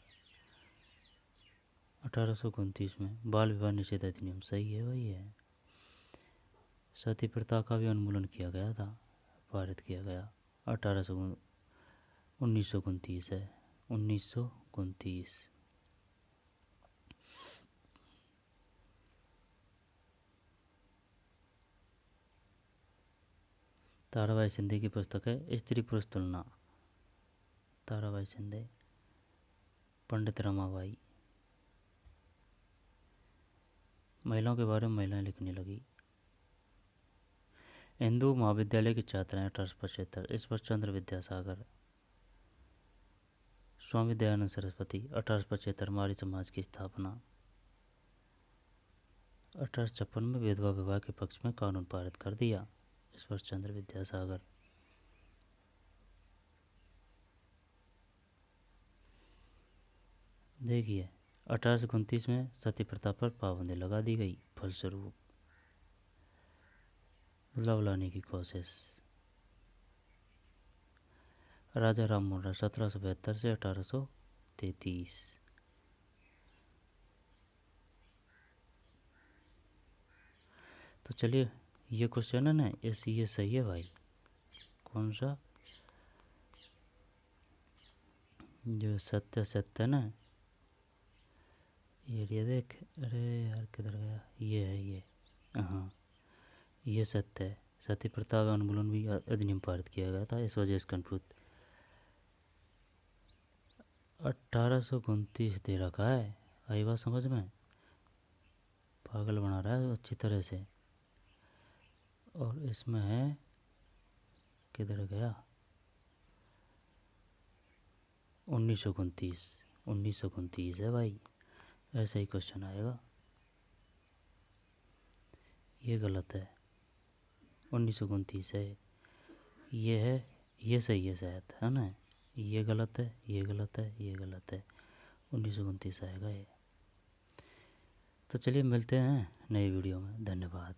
1829 में बाल विवाह निषेध अधिनियम, सही है वही है। सती प्रथा का भी उन्मूलन किया गया था, पारित किया गया 1929 है 1929। ताराबाई शिंदे की पुस्तक है स्त्री पुरुष तुलना। ताराबाई शिंदे। पंडित रमाबाई महिलाओं के बारे में महिलाएं लिखने लगी। हिंदू महाविद्यालय की छात्राएं 1875। ईश्वर चंद्र विद्यासागर। स्वामी दयानंद सरस्वती 1875 मारी समाज की स्थापना। 1856 में विधवा विवाह के पक्ष में कानून पारित कर दिया। ईश्वर चंद्र विद्यासागर। देखिए 1829 में सती प्रथा पर पाबंदी लगा दी गई, फलस्वरूप बदलाव लाने की कोशिश। राजा राम मोहन राय 1772 से 1833। तो चलिए, ये क्वेश्चन है ना, ये सही है भाई। कौन सा? जो सत्य ना, ये देख। अरे यार किधर गया? ये है ये। हाँ, ये सत्य है। सती प्रथा उन्मूलन भी अधिनियम पारित किया गया था, इस वजह से कन्फ्यूज। 1829 दे रखा है, आई बात समझ में? पागल बना रहा है अच्छी तरह से। और इसमें है, किधर गया? 1929 1929 है भाई, ऐसा ही क्वेश्चन आएगा। ये गलत है, 1929 है। ये है, ये सही है शायद, है ना। ये गलत है, ये गलत है, ये गलत है, 1929 आएगा ये। तो चलिए मिलते हैं नए वीडियो में, धन्यवाद।